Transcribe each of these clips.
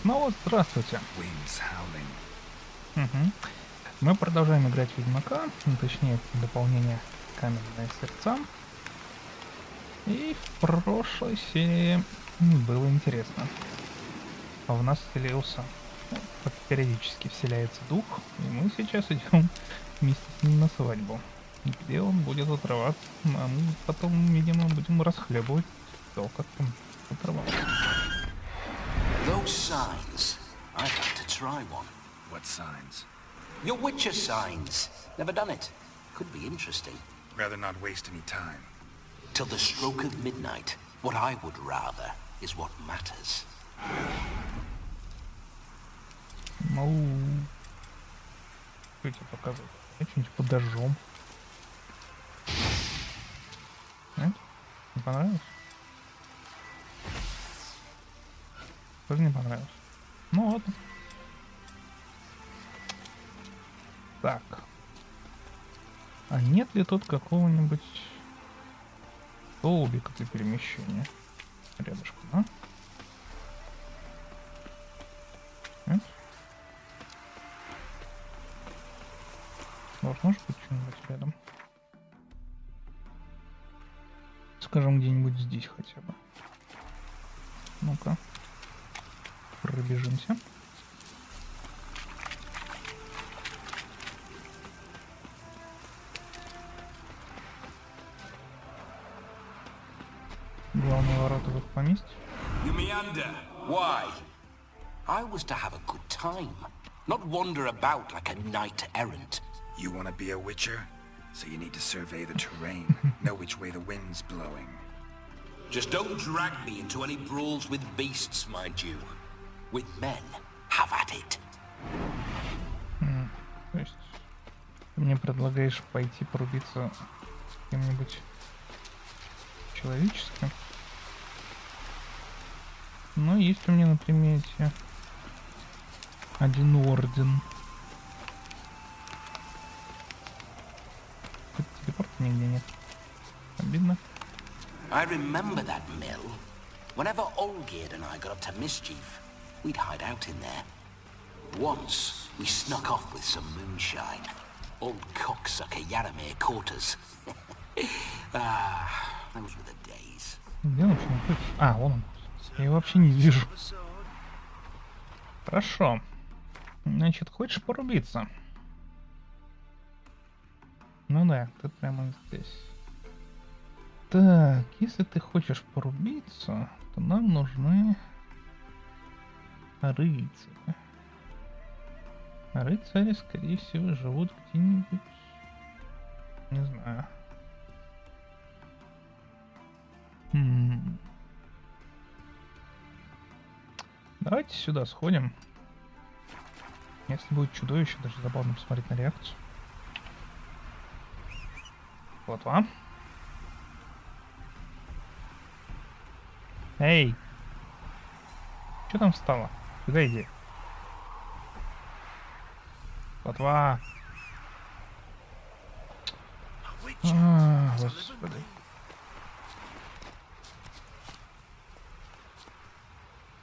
снова здравствуйте. Угу. Мы продолжаем играть в Ведьмака, ну, точнее, дополнение Каменные сердца. И в прошлой серии было интересно. В нас вселился, периодически вселяется дух, и мы сейчас идем вместе с ним на свадьбу, где он будет отрываться, а мы потом, видимо, будем расхлебывать то, как он отрывался. Those signs. I'd like to try one. What signs? Your Witcher signs. Never done it. Could be interesting. Rather not waste any time. Till the stroke of midnight. What I would rather is what matters. Ну, что тебе показывать? Я что-нибудь подожжем. Нет? Не понравилось? Тоже не понравилось. Ну ладно. Так. А нет ли тут какого-нибудь столбика для перемещения? Рядышком, а? Нет? Должно же быть что-нибудь рядом. Скажем, где-нибудь здесь хотя бы. Ну-ка. Пробежимся. Главные ворота в поместье. You meander. Why? I was to have a good time, not wander about like a knight errant. You want to be a witcher? So you need to survey the terrain, know which way the wind's blowing. Just don't drag me into any brawls with beasts, mind you. With men, have at it. То есть ты мне предлагаешь пойти порубиться с кем-нибудь человеческим? Но есть у меня на примете один орден. Тут телепорта нигде нет. Обидно. I remember that mill. Whenever Olgierd and I got up to mischief, we'd hide out in there. Once, we snuck off with some moonshine. Old cocksucker Yaramir caught us. Those were the days. Где он вообще находится? А, вон он. Я его вообще не вижу. Хорошо. Значит, хочешь порубиться? Ну да, ты прямо здесь. Так, если ты хочешь порубиться, то нам нужны рыцари. А рыцари, скорее всего, живут где-нибудь... Не знаю. Давайте сюда сходим. Если будет чудовище, даже забавно посмотреть на реакцию. Вот вам. Эй! Что там встало? Сюда иди. Потва. Господи.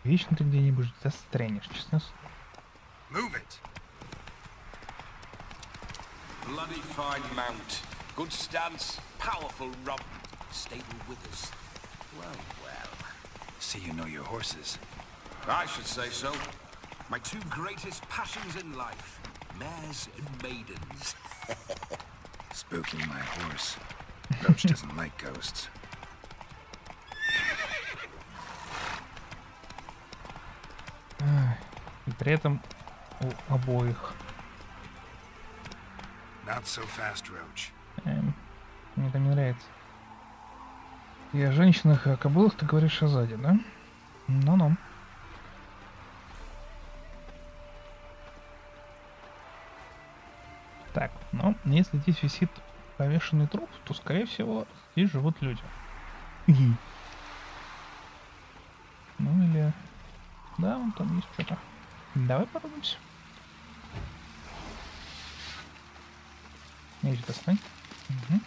Вечно ты где-нибудь застрянешь, честно слово. Move it. Bloody fine mount. Good stance, powerful rump. Stable withers. Well, well. See you know your horses. I should say so. My two greatest passions in life. Mares and maidens. Spooking my horse. Roach doesn't like ghosts. И при этом у обоих. Not so fast, Roach. Мне это не нравится. И о женщинах и о кобылах ты говоришь сзади, да? Ну-ну. Так, ну, если здесь висит повешенный труп, то, скорее всего, здесь живут люди. Ну или... Да, вон там есть что-то. Давай порубимся. Меч достань. Угу.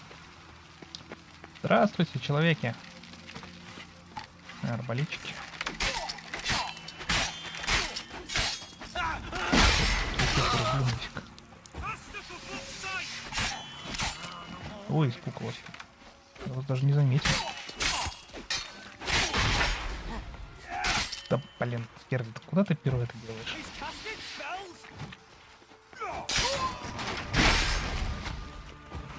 Здравствуйте, человеки. Арбалетчики. Ой, испугалась. Я вас даже не заметил. Да, блин, Керви, ты куда ты первый это делаешь?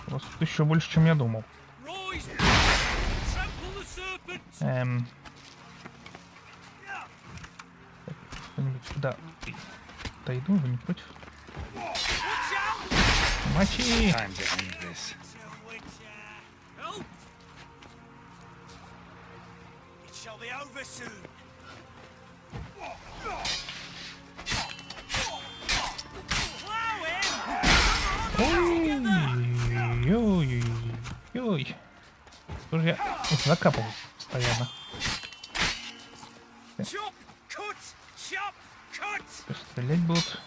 Просто еще больше, чем я думал. Кто-нибудь сюда дойду, вы не против? Мочи! Time to end this. It shall be over soon. Ой-ой-ой. Что же я закапываюсь постоянно? Chop, cut, chop, cut. Стрелять будут.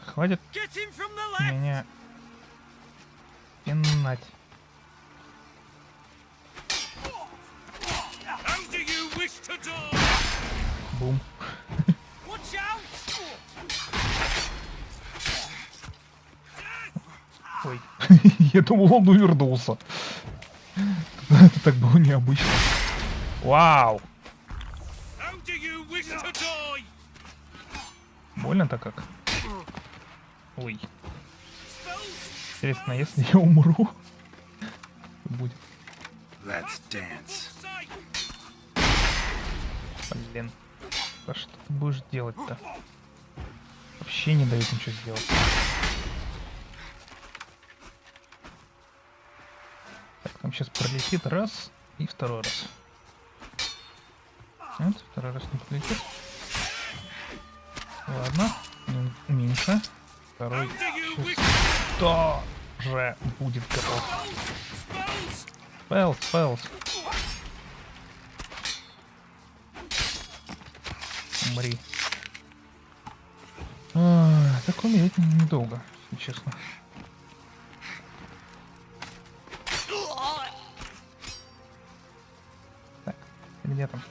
Хватит Get him from the left. меня пинать. How do you wish to die? Бум. Watch out. Ой. Я думал, он увернулся. Это так было необычно. Вау. How do you wish to die? Больно-то как? Ой. Spells. Интересно, если я умру, что будет? Let's dance. Блин. Да что ты будешь делать-то? Вообще не дают ничего сделать. Так, там сейчас пролетит раз и второй раз. Нет, второй раз не пролетит. Ладно, меньше. Второй сейчас тоже будет готов. Спелс. Умри. Так умереть недолго, если честно. Так, где там?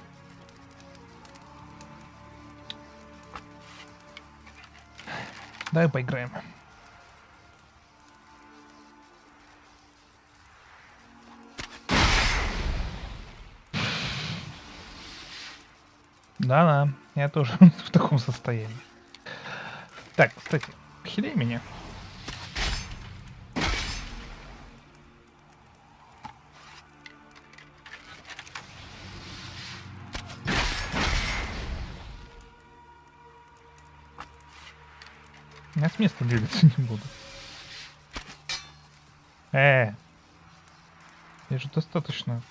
Давай поиграем. Да-да, я тоже в таком состоянии. Так, кстати, хилей меня. Я с места двигаться не буду. Я же достаточно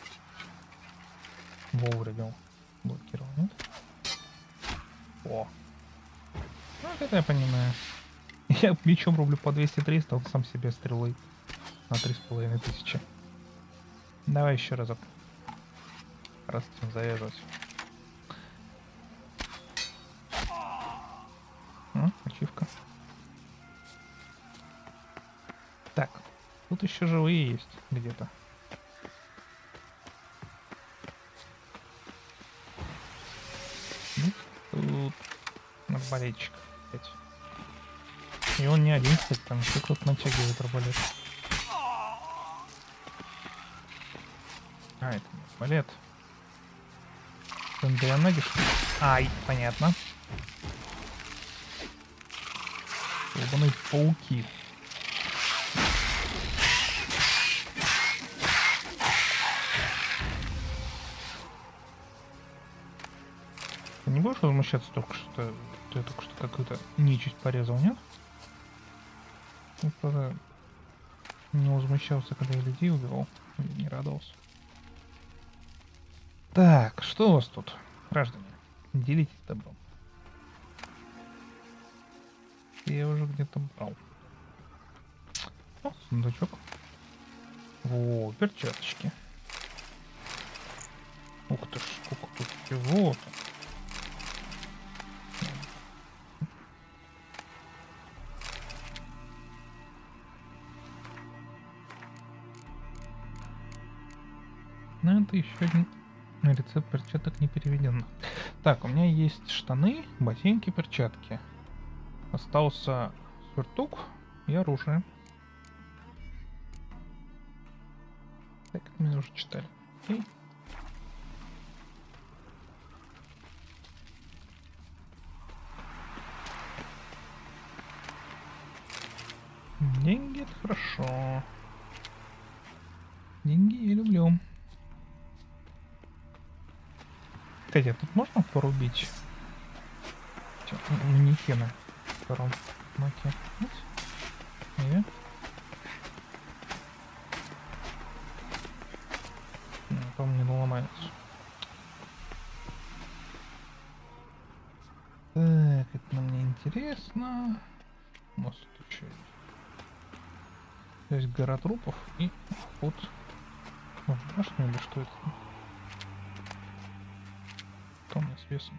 вовремя блокировал, нет? О. Ну, вот это я понимаю. Я мечом рублю по 200-300, он сам себе стрелой на 3500. Давай еще разок. Раз этим завязывать. Ачивка. Так, тут еще живые есть где-то. Тут арбалетчик опять. И он не один, кстати, там еще кто-то натягивает арбалет. А, это не арбалет. ноги, что ли? Ай, понятно. Ебаные пауки. Ты не будешь возмущаться только что? Ты только что какую-то нечисть порезал, нет? Я правда не возмущался, когда я людей убивал. Не радовался. Так, что у вас тут, граждане? Делитесь добром. Я уже где-то брал. О, сундучок. Во, перчаточки. Ух ты ж, сколько тут всего-то. Ну, это еще один рецепт перчаток не переведен. Так, у меня есть штаны, ботинки, перчатки. Остался сюртук и оружие. Так, это мы уже читали. Окей. Деньги — это хорошо. Деньги я люблю. Кстати, а тут можно порубить эти манекены в втором маке? Нет? По-моему, не ломается. Так, это мне интересно. У нас тут еще есть. То есть гора трупов и вход в башню, или что это? Что у меня с весом?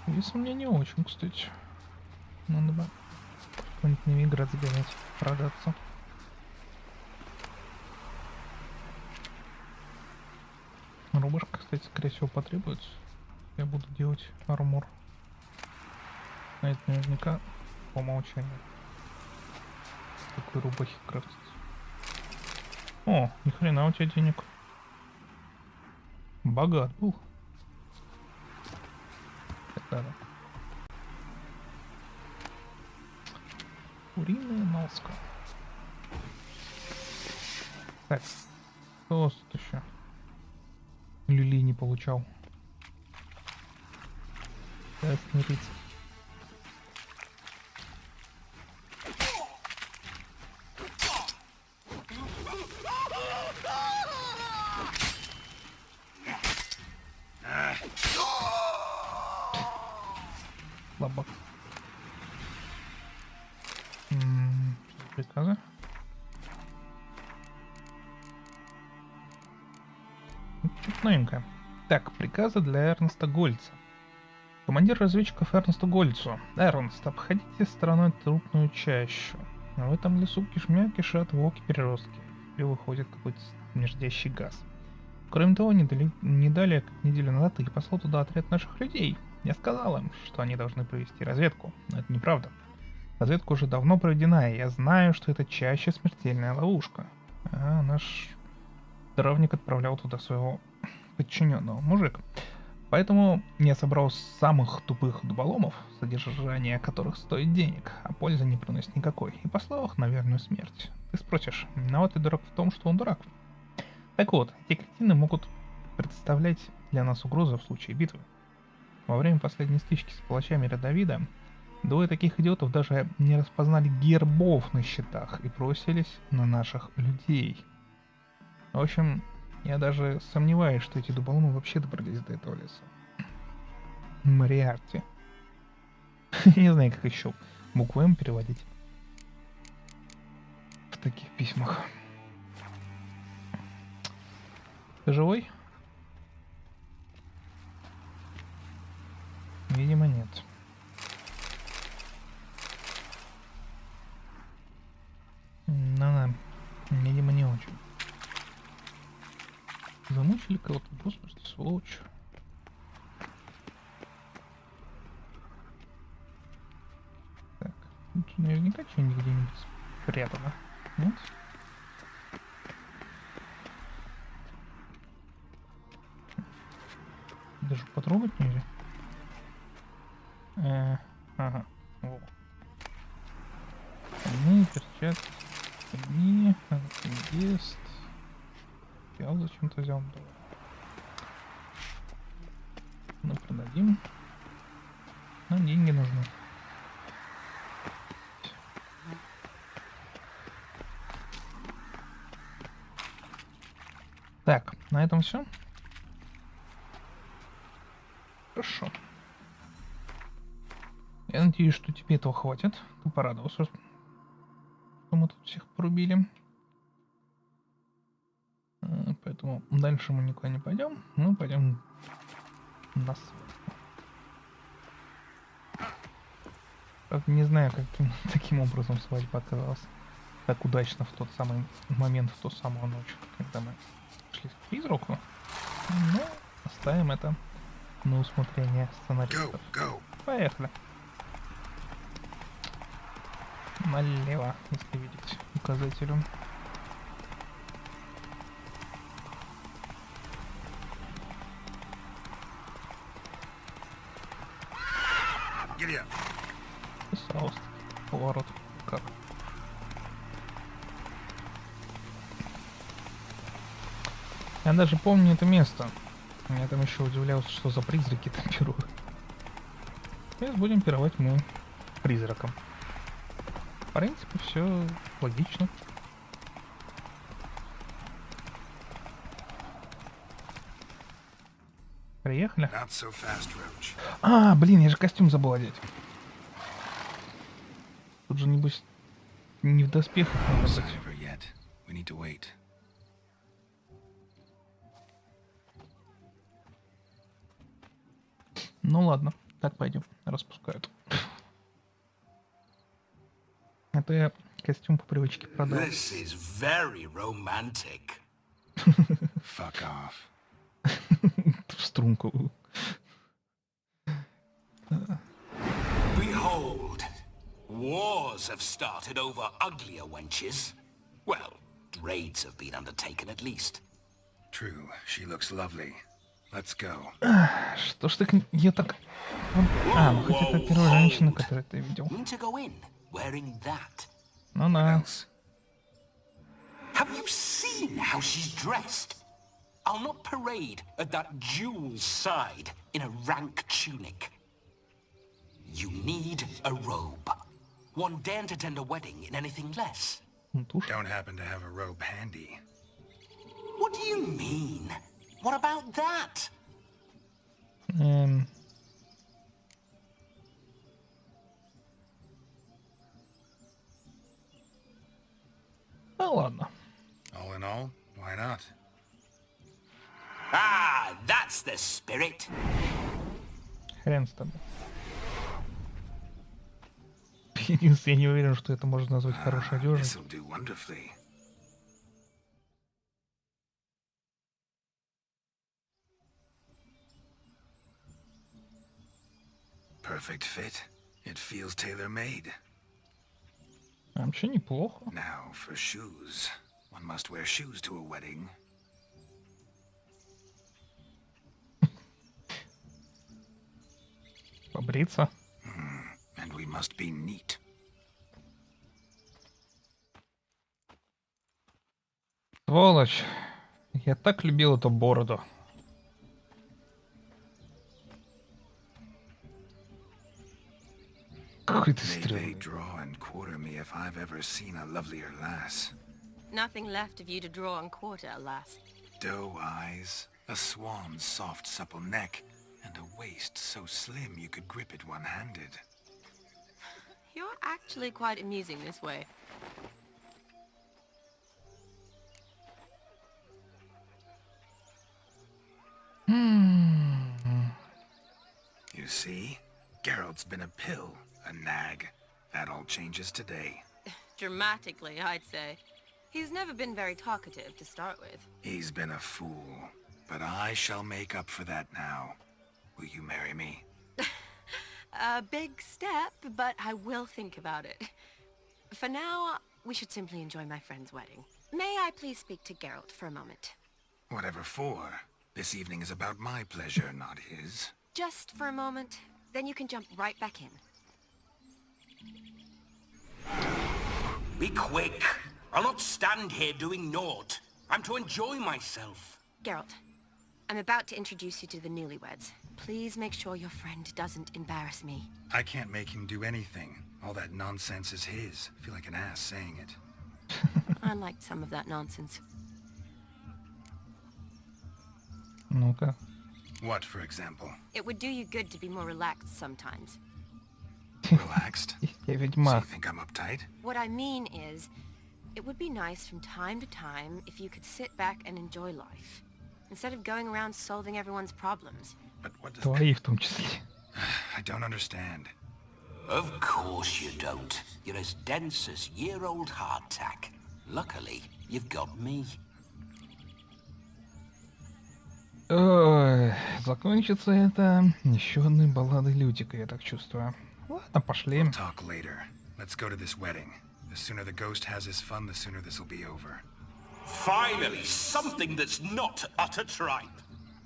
Вес у меня не очень, кстати. Надо бы какой-нибудь Новиград сгонять, продаться. Рубашка, кстати, скорее всего потребуется. Я буду делать армор. А это наверняка по умолчанию. Такой рубахи крафтить. О, ни хрена у тебя денег. Богат был. Так, да. Куриная носка. Так, что тут еще? Люли не получал. Красный рыцарь. Слабак. Приказы. Чуть новенькое. Так, приказы для Эрнста Гольца. Командир разведчиков Эрнсту Гольцу. Эрнст, обходите стороной трупную чащу. В этом лесу кишмя кишат волки-переростки. И выходит какой-то смердящий газ. Кроме того, не далее, как неделю назад, ты послал туда отряд наших людей. Я сказал им, что они должны провести разведку, но это неправда. Разведка уже давно проведена, и я знаю, что это чаще смертельная ловушка. А наш травник отправлял туда своего подчиненного, мужик. Поэтому я собрал самых тупых дуболомов, содержание которых стоит денег, а пользы не приносит никакой, и послал их на верную смерть. Ты спросишь, виноватый дурак в том, что он дурак. Так вот, эти кретины могут представлять для нас угрозу в случае битвы. Во время последней стычки с палачами Давида двое таких идиотов даже не распознали гербов на щитах и бросились на наших людей. В общем, я даже сомневаюсь, что эти дуболомы вообще добрались до этого леса. Мариарти. Не знаю, как еще букву М переводить в таких письмах. Ты живой? Видимо, нет. Ну-да, видимо, не очень. Замучили кого-то, господи, сволочь. Так, тут наверняка что-нибудь где-нибудь спрятано, нет? Даже потрогать нельзя. Ага, во. Одни перчатки, одни, есть. Я зачем-то взял. Ну, продадим. Нам деньги нужны. Так, на этом все. Хорошо. Я надеюсь, что тебе этого хватит. Ты порадовался, что мы тут всех порубили. Поэтому дальше мы никуда не пойдем. Мы пойдем на свадьбу. Правда, не знаю, таким образом свадьба оказалась так удачно в тот самый момент, в ту самую ночь, когда мы шли к призраку. Но оставим это на усмотрение сценаристов. Поехали. Налево, если видеть указателем. Giddy up. Пожалуйста. Поворот. Как? Я даже помню это место. Я там еще удивлялся, что за призраки там пируют. Сейчас будем пировать мы призраком. В принципе, все логично. Приехали. Not so fast, Roach. А, блин, я же костюм забыл одеть. Тут же, небось, не в доспехах No надо sign быть. of her yet. We need to wait. Ну ладно, так пойдем. Распускают. Это я костюм по привычке продал. This is very romantic. Fuck off. В струнку. Behold, wars have started over uglier wenches. Well, raids have been undertaken at least. True, she looks lovely. Let's go. Что ж ты ее так... А, ну хоть это первая женщина, которую ты видел. Mean to go in wearing that? Ну да. Else? Have you seen how she's dressed? I'll not parade at that jewel's side in a rank tunic. You need a robe. One daren't attend a wedding in anything less. Ну, тушь. Don't happen to have a robe handy. What do you mean? What about that? Ну ладно. All in all, why not? Ah, that's the spirit. Хрен с тобой. Единственное, я не уверен, что это можно назвать хорошей одеждой. This'll do wonderfully. Perfect fit. It feels tailor-made. А вообще неплохо. Now for shoes. One must wear shoes to a wedding. Побриться. And we must be neat. Сволочь. Я так любил эту бороду. Какой ты May they стрёмный. draw and quarter me if I've ever seen a lovelier lass. Nothing left of you to draw and quarter, alas. Doe eyes, a swan's soft supple neck, and a waist so slim you could grip it one-handed. You're actually quite amusing this way. You see? Geralt's been a pill, a nag. That all changes today. Dramatically, I'd say. He's never been very talkative to start with. He's been a fool, but I shall make up for that now. Will you marry me? A big step, but I will think about it. For now, we should simply enjoy my friend's wedding. May I please speak to Geralt for a moment? Whatever for. This evening is about my pleasure, not his. Just for a moment, then you can jump right back in. Be quick. I'll not stand here doing naught. I'm to enjoy myself. Geralt, I'm about to introduce you to the newlyweds. Please make sure your friend doesn't embarrass me. I can't make him do anything. All that nonsense is his. I feel like an ass saying it. I liked some of that nonsense. Ну-ка. What, for example? It would do you good to be more relaxed sometimes. Relaxed? Я So you ведьмак. think I'm uptight? What I mean is, it would be nice from time to time if you could sit back and enjoy life, instead of going around solving everyone's problems. But what does Твои в том числе. I don't understand. Of course you don't. You're as dense as year-old hardtack. Luckily, you've got me. Ой, закончится это еще одной балладой Лютика, я так чувствую. Ладно, пошли. Talk later. let's go to this wedding. The sooner the ghost has his fun, the sooner this'll be over. Finally, something that's not utter tripe.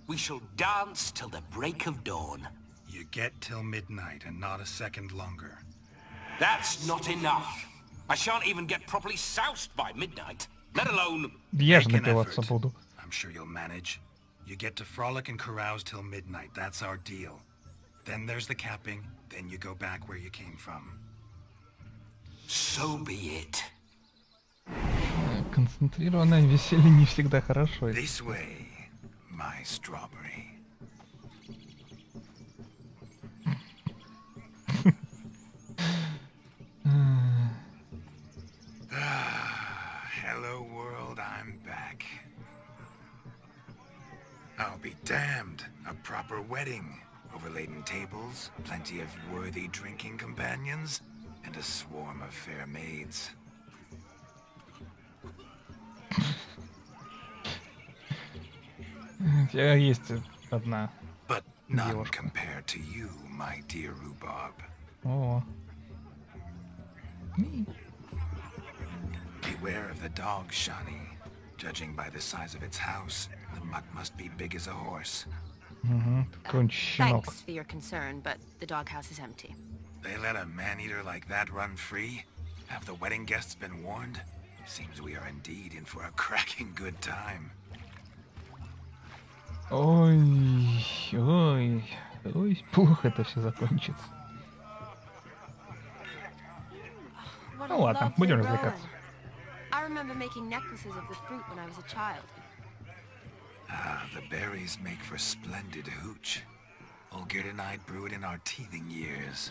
We shall dance till the break of dawn. You get till midnight and not a second longer. That's not enough. I shan't even get properly soused by midnight, let alone... Я же Make an напиваться effort. буду. I'm sure you'll manage. You get to frolic and carouse till midnight. That's our deal. Then there's the capping. Then you go back where you came from. So be it. Концентрированное веселье не всегда хорошо. This way, my strawberry. Hello world, I'm back. I'll be damned. A proper wedding. Overladen tables, plenty of worthy drinking companions, and a swarm of fair maids. У тебя есть одна. But none Девушка. compared to you, my dear rhubarb. О. Beware of the dog, Shani. Judging by the size of its house, the mutt must be big as a horse. Угу. Какой-нибудь щенок. Thanks for your concern, but the doghouse is empty. They let a man-eater like that run free? Have the wedding guests been warned? Seems we are indeed in for a cracking good time. Ой, ой, ой, плохо это все закончится. What Ну a ладно, lovely будем ruin. развлекаться. I remember making necklaces of the fruit when I was a child. Ah, the berries make for splendid hooch. Olgerd and I brewed in our teething years.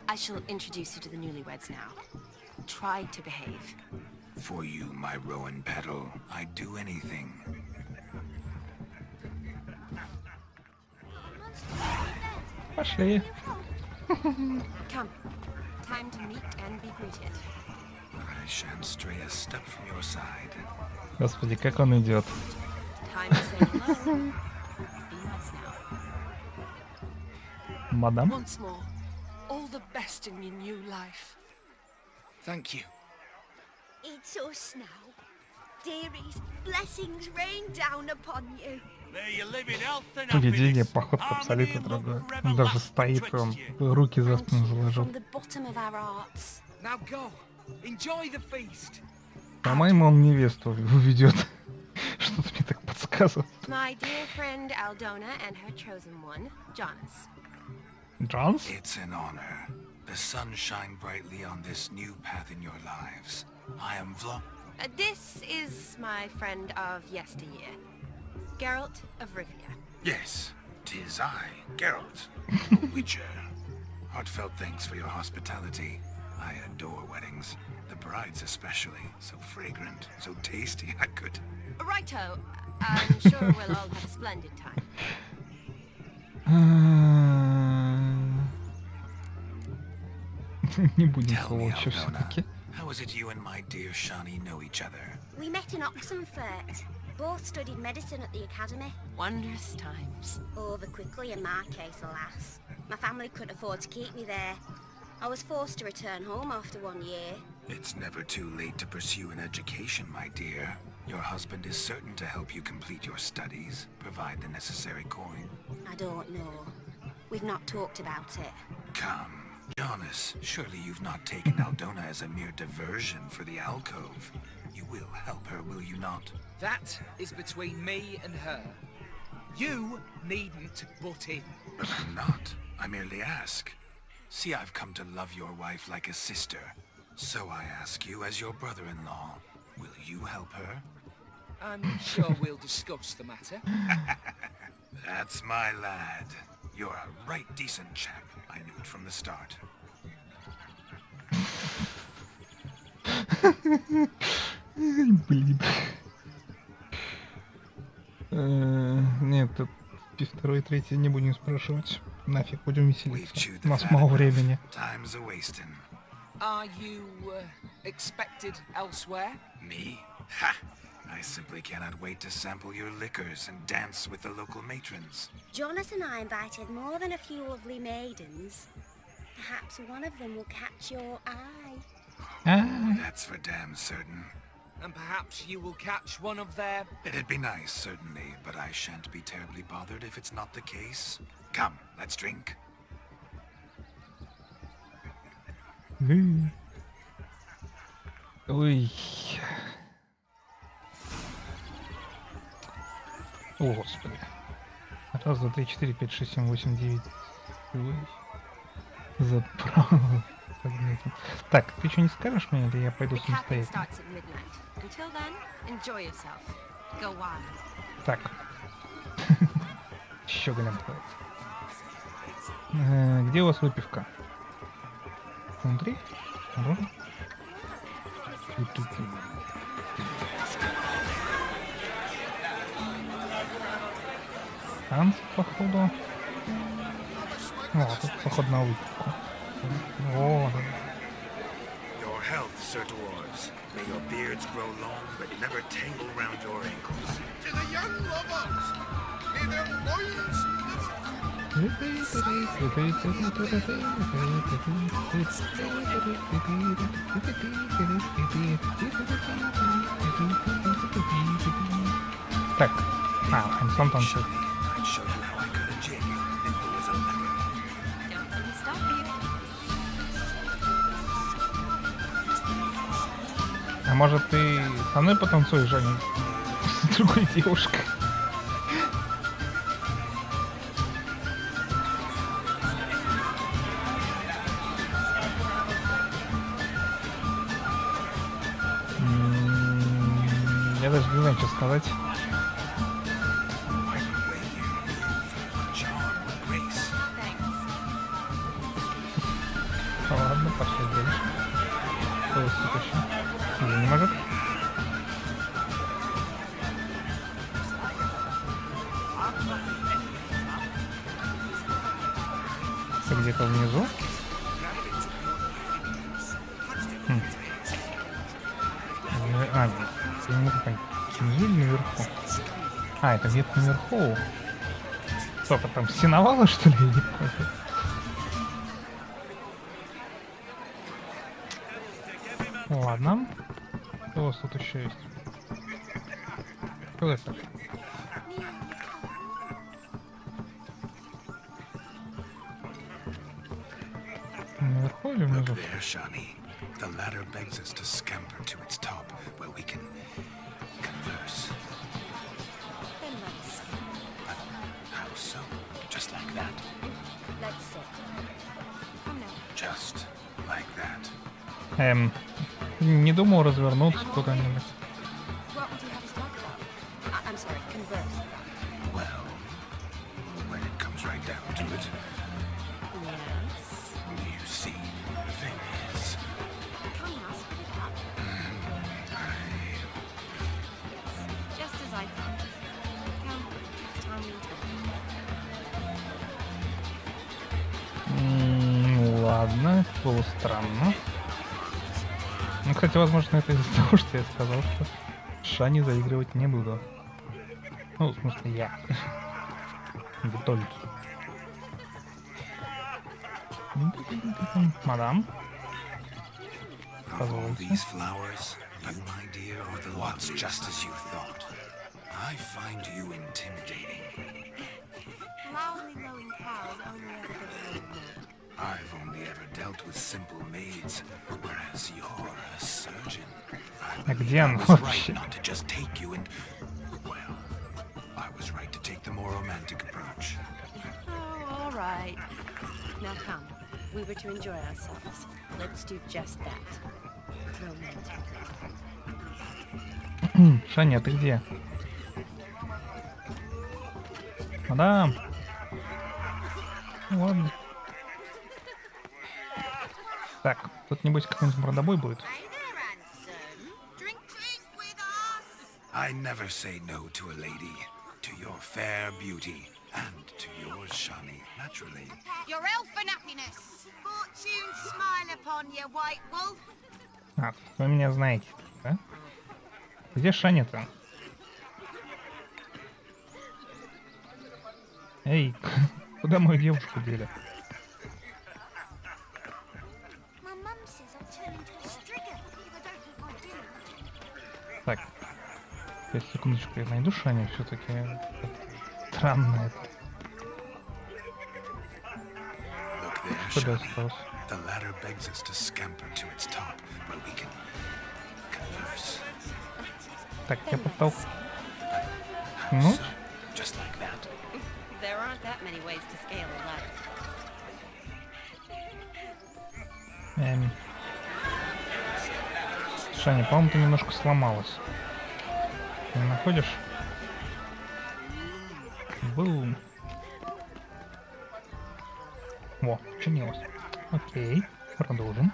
I shall introduce you to the newlyweds now. Try to behave. For you, my rowan petal, I'd do anything. Пошли. Come. Time to meet and be greeted. I shan't stray a step from your side. Господи, как он идет. Time to say hello. Be nice now. Мадам. Once more, all the best in your new life. Thank you. It's us now. Dearies, blessings rain down upon you. May you live in health and Поведение, happiness. походка Harmony абсолютно and love другое. forever Он даже last стоит, он 20 years. руки за спину заложил. From the bottom of our hearts. Now go. Enjoy the feast. По-моему, он невесту уведет. Что-то мне так подсказывает. My dear friend Aldona and her chosen one, Jonas. Джонс? It's an honor. The sun shine brightly on this new path in your lives. I am This is my friend of yesteryear, Geralt of Rivia. Yes, 'tis I, Geralt, a witcher. Heartfelt thanks for your hospitality. I adore weddings. The brides especially. So fragrant, so tasty, I could... Righto. I'm sure we'll all have a splendid time. Не будем Tell me, сволочи Aldona, все-таки. how is it you and my dear Shani know each other? We met in Oxenfurt. Both studied medicine at the academy. Wondrous times. Over quickly in my case, alas. My family couldn't afford to keep me there. I was forced to return home after 1 year. It's never too late to pursue an education, my dear. Your husband is certain to help you complete your studies, provide the necessary coin. I don't know. We've not talked about it. Come, Jonas, surely you've not taken Aldona as a mere diversion for the alcove. You will help her, will you not? That is between me and her. You needn't butt in. But I'm not. I merely ask. See, I've come to love your wife like a sister. So I ask you as your brother-in-law, will you help her? I'm sure we'll discuss the matter. That's my lad. You're a right decent chap. I knew it from the start. Блин. Нет, тут второй и третий не будем спрашивать. Нафиг, будем We've веселиться. chewed У the нас fat мало enough. времени. Time's a-wasting. Are you expected elsewhere? Me? Ha! I simply cannot wait to sample your liquors and dance with the local matrons. Jonas and I invited more than a few lovely maidens. perhaps one of them will catch your eye. А, That's for damn certain. And perhaps you will catch one of their... It'd be nice, certainly, but I shan't be terribly bothered if it's not the case. Come, let's drink. Ой. О, господи. Раз, два, три, четыре, пять, шесть, семь, восемь, девять. Ой. Заправил. Так, ты что не скажешь мне, или я пойду The cabin самостоятельно? starts at midnight. Until then, enjoy yourself. Go wild. Так. Щеголем. Где у вас выпивка? Внутри? Снаружи? Тут. Танцы, походу. О, тут походу на выпивку. О, Your health, Sir Dwarves. May your beards grow long, but never tangle round your ankles. To the young lovers, may their loins Так. Ансон танцует. I'd show you how I cut a jig if it was a leopard. Don't let me stop you. А может ты со мной потанцуешь, а не с другой девушкой? Я даже не знаю, что сказать. By the way you move, what charm, what grace. Thanks. Ладно, пошли дальше. Что у вас тут еще? Или не может? Ты где-то внизу? А, я не могу понять. Внизу или наверху? А, это где-то наверху. Что-то там синовало, что ли? Я не понял. Ладно. Что у вас тут еще есть? Что это? Наверху или Look внизу? there, Shani. The ladder begs us to scamper to its top, where we can converse. Then let's But how so? Just like that? let's sit. Come now. Just like that. Не думал развернуться куда-нибудь. What would you have us talk about? I'm sorry, converse. Well, when it comes right down to it, Yes. you see, the thing is, Come now, spit it out. Just as I thought. Come, it's time we talk. Ладно, это было странно. Ну, кстати, возможно, это из-за того, что я сказал, что Шани заигрывать не буду. Ну, в смысле, я. Витольд. Мадам. of all Позвольте. these flowers, you, my dear, are the ones just as you thought. I find you intimidating. Loudly lowing cows only ever give a little milk. I've only ever dealt with simple maids, whereas you're a surgeon. I где believe I она was вообще? right not to just take you and... Well, I was right to take the more romantic approach. Oh, all right. Now come. We were to enjoy ourselves. Let's do just that. Romantic. Шаня, ты где? Мадам. Ну, ладно. Так, тут небось какой-нибудь мордобой будет. Hey there, handsome. Drink with us. I never say no to a lady, to your fair beauty, and to yours, Shani, naturally. Your elfin happiness. Fortune smile upon you, white wolf. А, вы меня знаете, да? Где Шаня-то? Эй, куда мою девушку дели? Сейчас, секундочку, я найду Шаню все-таки. Странно это. Look there, Куда Shani. осталось? The ladder begs us to scamper to its top, where we can converse. Так, я подтолк. How Ну? so? Just like that. There aren't that many ways to scale a ladder. Шаня, по-моему, ты немножко сломалась. Ты не находишь? Бум. Во, чинилось. Окей, продолжим.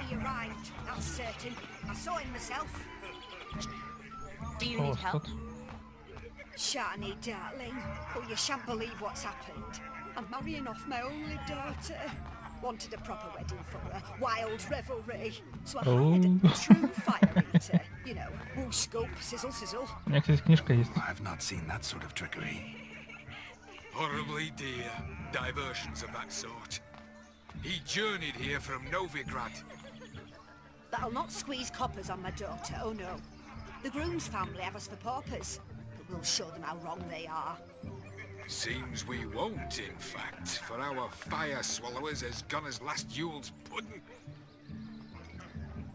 He arrived, that's certain. I saw him myself. Do you О, need help? тут. Shani, darling. Oh, you shan't believe what's happened. I'm marrying off my only daughter. Wanted a proper wedding for her. Wild revelry. So I hired a true fire eater. You know, whoosh, scoop, sizzle, sizzle. У меня, кстати, книжка есть. I've not seen that sort of trickery. Horribly dear diversions of that sort. He journeyed here from Novigrad. That'll not squeeze coppers on my daughter, oh no. The groom's family have us for paupers, but we'll show them how wrong they are. Seems we won't, in fact, for our fire swallowers has gone as last Yule's pudding.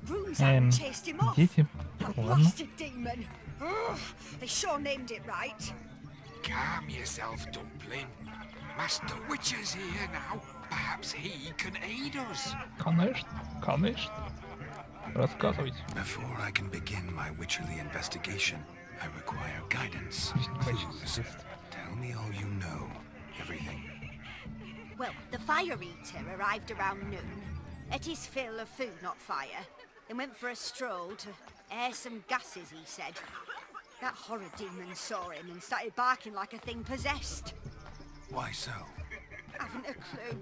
Grooms haven't chased him off. Дети. That Ладно. blasted demon. Ugh, they sure named it right. Calm yourself, Dumpling. Master Witcher's here now. Perhaps he can aid us. Конечно, конечно. Рассказывайте. Before I can begin my witcherly investigation, I require guidance. Clues. Tell me all you know. Everything. Well, the fire eater arrived around noon, ate his fill of food, not fire, then went for a stroll to air some gases, he said. That horror demon saw him and started barking like a thing possessed. Why so? Haven't a clue.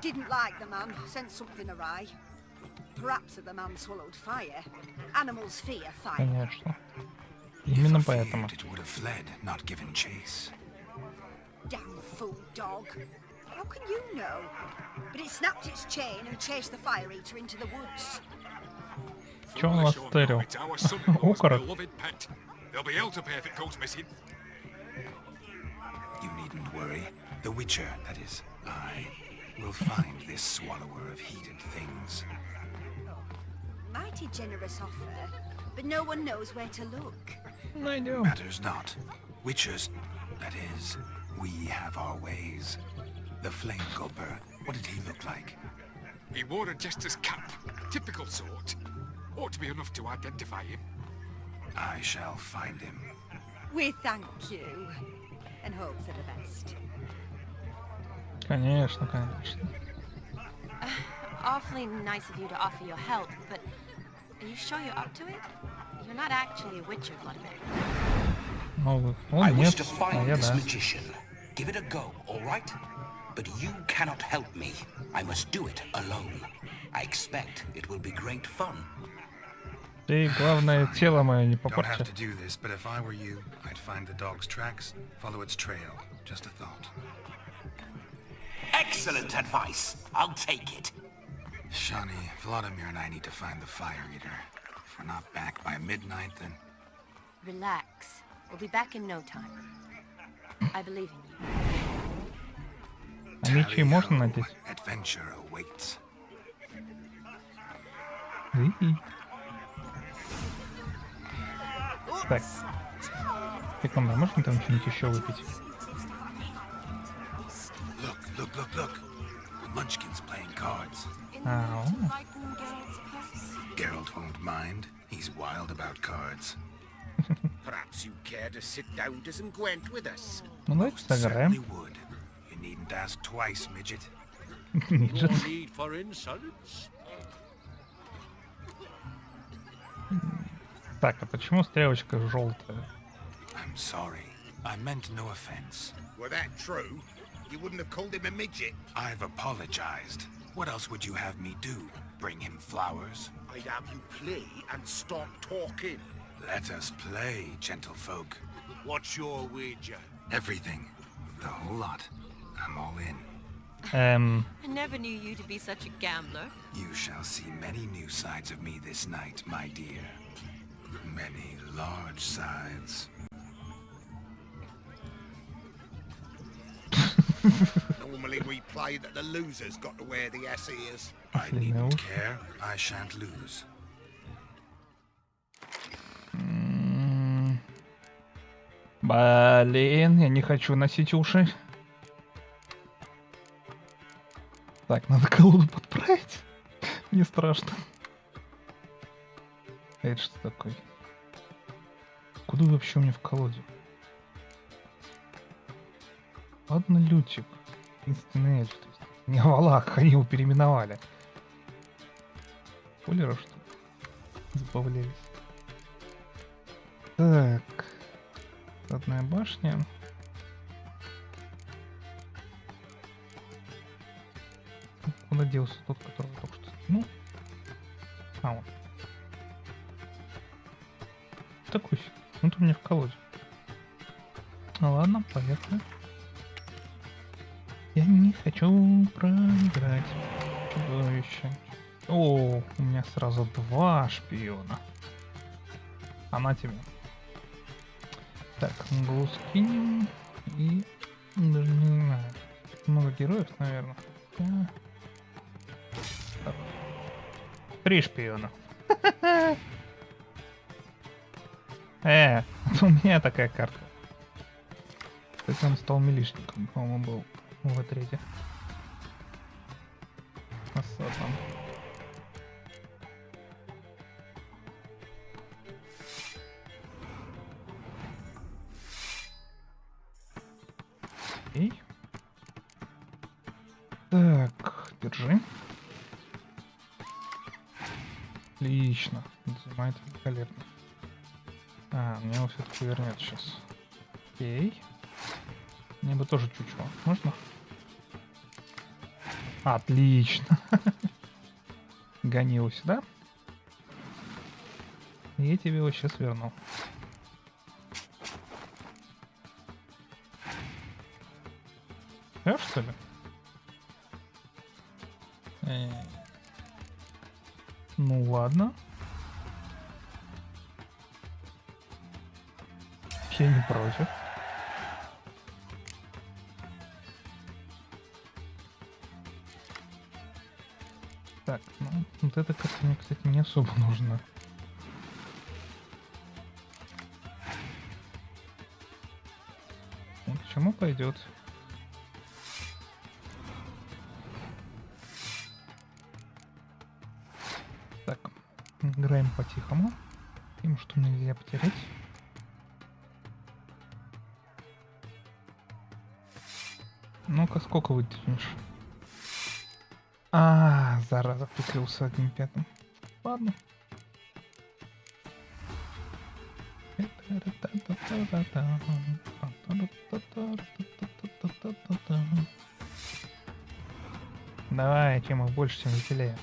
Didn't like the man, sent something awry. Perhaps the man swallowed fire. Animals fear fire. Конечно. If Именно I поэтому. feared, it would have fled, not given chase. Damn fool dog. How can you know? But it snapped its chain and chased the fire eater into the woods. Чё он вас стырил? It's our son-in-law's Окорок. beloved pet. There'll be hell to pay if it goes missing. You needn't worry. The Witcher, that is, I, will find this swallower of heated things. Mighty generous offer, but no one knows where to look. Найдем. Matters not. Witchers, that is, we have our ways. The Flame Gulper, what did he look like? He wore a jester's cap. Typical sort. Ought to be enough to identify him. I shall find him. We thank you, and hope for the best. Конечно, конечно. Awfully nice of you to offer your help, but are you sure you're up to it? You're not actually a witcher, Vladimir. Ну, I он wish нет, to а find я this да. magician. Give it a go, all right? But you cannot help me. I must do it alone. I expect it will be great fun. Ты, главное, тело мое не Don't have попорчи. to do this, but if I were you, I'd find the dog's tracks, follow its trail. Just a thought. Excellent advice. I'll take it. Shani, Vladimir and I need to find the fire eater. If we're not back by midnight, then... Relax. We'll be back in no time. I believe in you. А мечи можно Tally-ho, надеть? Adventure awaits. И. Так. Секунду, можно там что-нибудь еще выпить? Look. Munchkin's playing cards. Ау. Geralt won't mind. He's wild about cards. Perhaps you care to sit down to some Gwent with us. Ну давайте Certainly сыграем. would. You needn't ask twice, midget. Миджет. Need for insolence? Так, а почему стрелочка желтая? I'm sorry. I meant no offense. Were that true, you wouldn't have called him a midget. I've apologized. What else would you have me do? Bring him flowers? I'd have you play and stop talking. Let us play, gentlefolk. What's your wager? Everything. The whole lot. I'm all in. I never knew you to be such a gambler. You shall see many new sides of me this night, my dear. Many large sides. Normally we play that the loser's got to wear the ass ears. I needn't care. I shan't lose. Блин, я не хочу носить уши. Так, надо колоду подправить. Мне страшно. Это что такое? Куда вообще у меня в колоде? Ладно, Лютик. Единственный эльф. То есть, не Валах, они его переименовали. Спойлеров, что ли? Забавлялись. Так. Одна башня. Куда делся тот, который только что... Ну. А, вот. Такой себе. Ну, ты у меня в колоде. Ну ладно, поехали. Я не хочу проиграть. Чудовище. О, у меня сразу 2 шпиона. А на тебе. Так, углу скинем. И... Даже не знаю. Много героев, наверное. Так. 3 шпиона. Это у меня такая карта. Кстати, он стал милишником, по-моему, был в отряде. Там. Окей. Так, держи. Отлично. Зима это великолепно. А, мне его все-таки вернет сейчас. Окей. Мне бы тоже чуть-чуть. Можно? Отлично. Гони его сюда. И я тебе его сейчас верну. Я что ли? Ну ладно. Я не против. Так, ну вот эта карта мне, кстати, не особо нужна. Вот к чему пойдет? Так, играем по-тихому. Им что нельзя потерять. Ну-ка, сколько вытянешь? А, зараза, прикрылся 1/5. Ладно. Давай, чем их больше, тем веселее.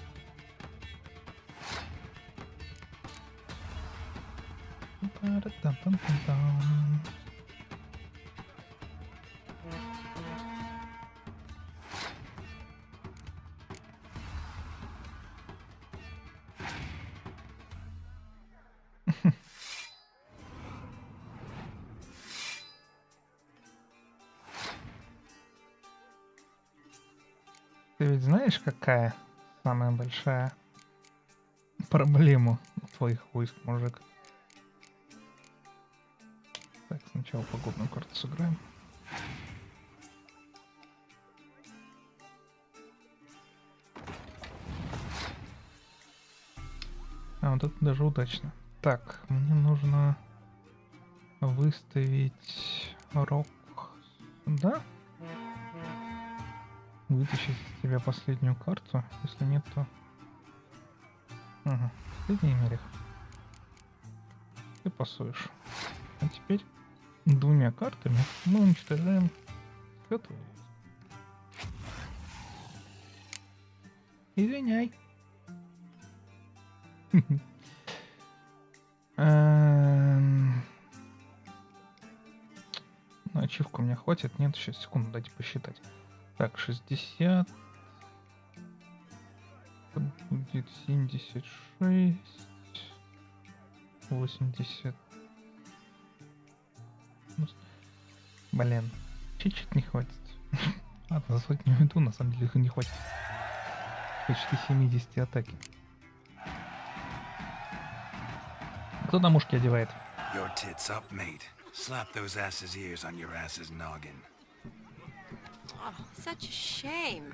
Ты ведь знаешь, какая самая большая проблема у твоих войск, мужик? Так, сначала погодную карту сыграем. А, вот это даже удачно. Так, мне нужно выставить рок сюда. Вытащить из тебя последнюю карту. Если нет, то... Ага, последний мерех. Ты пасуешь. А теперь 2 картами мы уничтожаем это. Извиняй. Ачивку у меня хватит? Нет, сейчас секунду, дайте посчитать. Так, 60. Будет 76. 80. Блин, чуть-чуть не хватит. Ладно, за сотню иду, на самом деле не хватит. Почти 70 атаки. Кто на мушке одевает? Your tits up, mate. Slap those asses' ears on your ass's noggin. Oh, such a shame.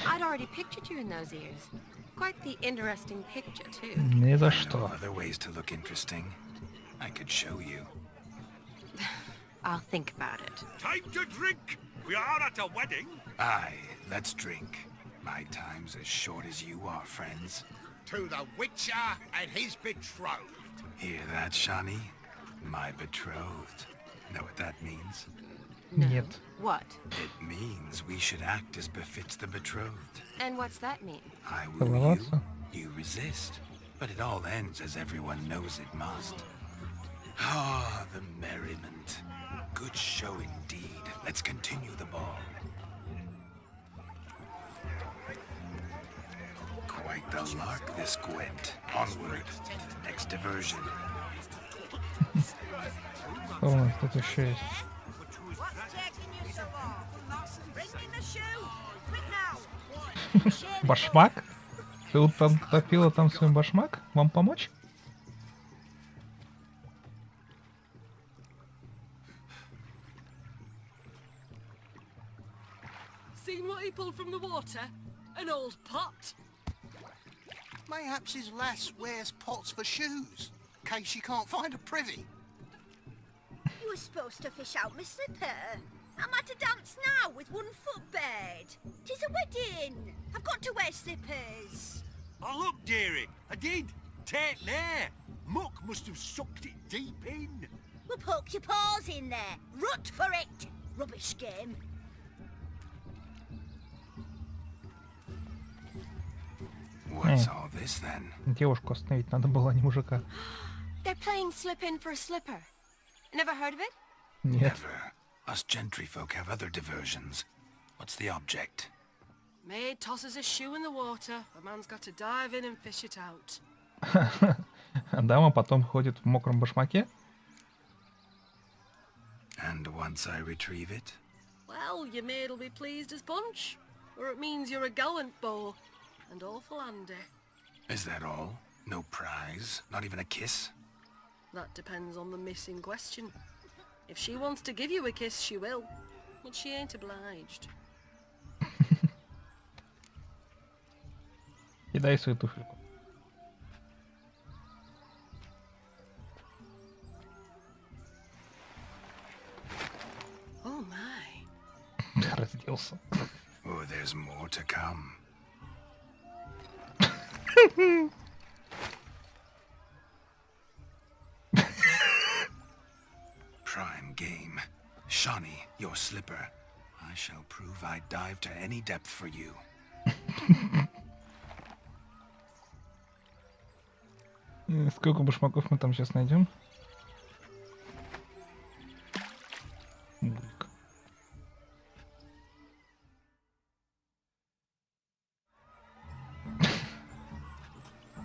I'd already pictured you in those ears. Quite the interesting picture, too. Ни за I know что. of other ways to look interesting. I could show you. I'll think about it. Time to drink! We are at a wedding! Aye, let's drink. My time's as short as you are, friends. To the Witcher and his betrothed. Hear that, Shawnee? My betrothed. Know what that means? No. Нет. What? It means we should act as befits the betrothed. And what's that mean? I woo you, Целоваться? you resist. But it all ends as everyone knows it must. Ah, the merriment. Good show indeed. Let's continue the ball. Quite the lark, this Gwent. Onward to the next diversion. Что у нас тут еще есть? What's taking you so long? Bring me the shoe! Quick now! Башмак? Ты утопила там свой башмак? Вам помочь? Seen what he pulled from the water? An old pot. Mayhaps his lass wears pots for shoes, case she can't find a privy. You were supposed to fish out my slipper. I'm at a dance now with one foot bared. 'Tis a wedding. I've got to wear slippers. Oh, look, dearie, I did. Take there. Muck must have sucked it deep in. Well, poke your paws in there. Rut for it. Rubbish game. What's all this then? Девушку остановить надо было, а не мужика. They're playing slip in for a slipper. Never heard of it? Нет. Never. Us gentry folk have other diversions. What's the object? Maid tosses a shoe in the water. A man's got to dive in and fish it out. А дама потом ходит в мокром башмаке. And once I retrieve it? Well, your maid'll be pleased as punch. Or it means you're a gallant beau. And awful handy. Is that all? No prize? Not even a kiss? That depends on the miss in question. If she wants to give you a kiss, she will. But she ain't obliged. И дай свою туфельку. Oh my. Разделся. Oh, there's more to come. Prime game. Shawnee, your slipper. I shall prove I dive to any depth for you. Сколько башмаков мы там сейчас найдем? Бульк.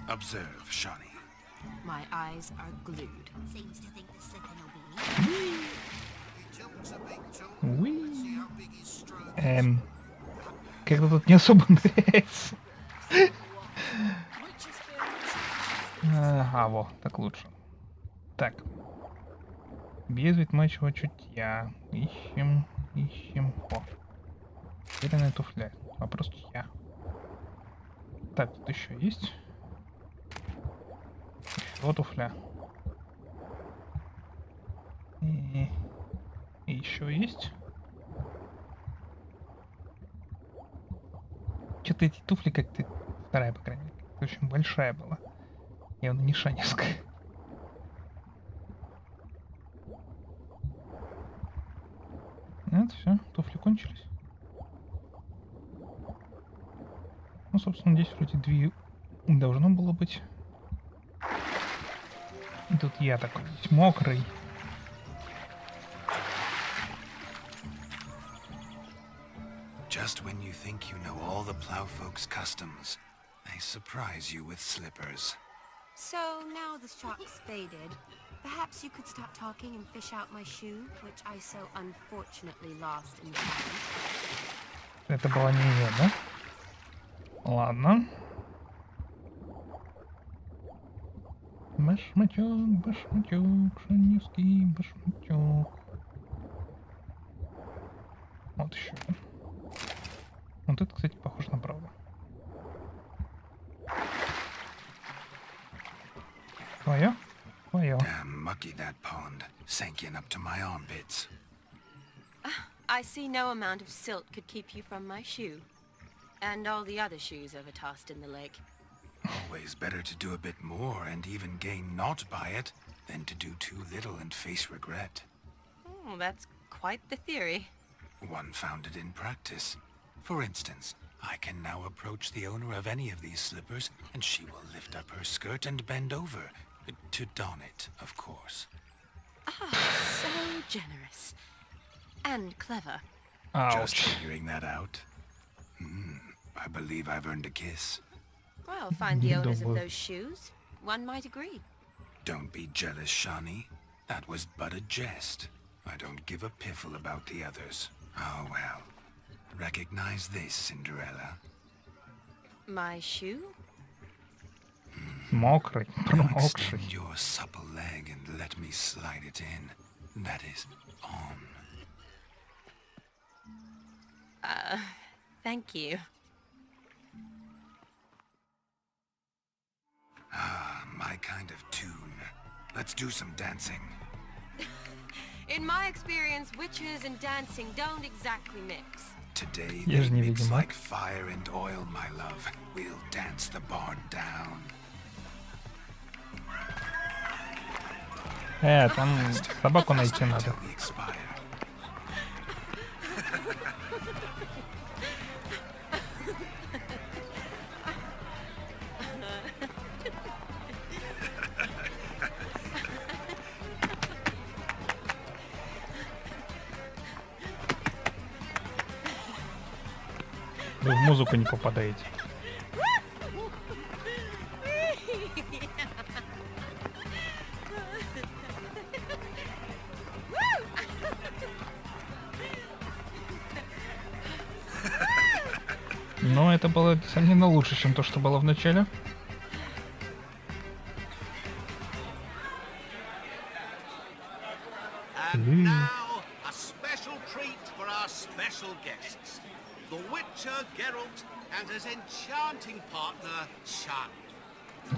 Observe, Shawnee. My eyes are glued. Seems to think the slipping will be easy. Уи. Как-то тут не особо нравится. Ага, во, так лучше. Так. Без ведьмачьего чутья. Ищем, ищем. О. Уверенная туфля. Вопрос чья. Так, тут еще есть. Еще туфля. И еще есть. Что-то эти туфли как-то... Вторая, по крайней мере, очень большая была. Явно не шаневская. Вот, все, туфли кончились. Ну, собственно, здесь вроде две должно было быть. И тут я такой весь мокрый. Just when you think you know all the plowfolk's customs, they surprise you with slippers. So now the shock's faded. Perhaps you could stop talking and fish out my shoe, which I so unfortunately lost in the cabin. Это была не я, да? Ладно. Башмачок, шаневский башмачок. Вот еще. Вот это, кстати, похоже на правду. Твоё? Твоё. Damn mucky that pond, sinking up to my armpits. I see no amount of silt could keep you from my shoe. And all the other shoes overtossed in the lake. Always better to do a bit more and even gain naught by it than to do too little and face regret. Oh, that's quite the theory. One founded in practice. For instance, I can now approach the owner of any of these slippers and she will lift up her skirt and bend over. To don it, of course. Ah, so generous. And clever. Just figuring that out. I believe I've earned a kiss. Well, find the owners of those shoes. One might agree. Don't be jealous, Shani. That was but a jest. I don't give a piffle about the others. Oh well. Recognize this, Cinderella. My shoe? Мокрый, Now промокший. extend your supple leg and let me slide it in. That is on. Thank you. My kind of tune. Let's do some dancing. In my experience, witches and dancing don't exactly mix. Today Я they же не mix ведьмак. like fire and oil, my love. We'll dance the barn down. Там собаку найти надо. Till we expire. Вы в музыку не попадаете. Но это было, несомненно, лучше, чем то, что было в начале. And now, a special treat for our special guests. The Witcher, Geralt, and his enchanting partner, Shani.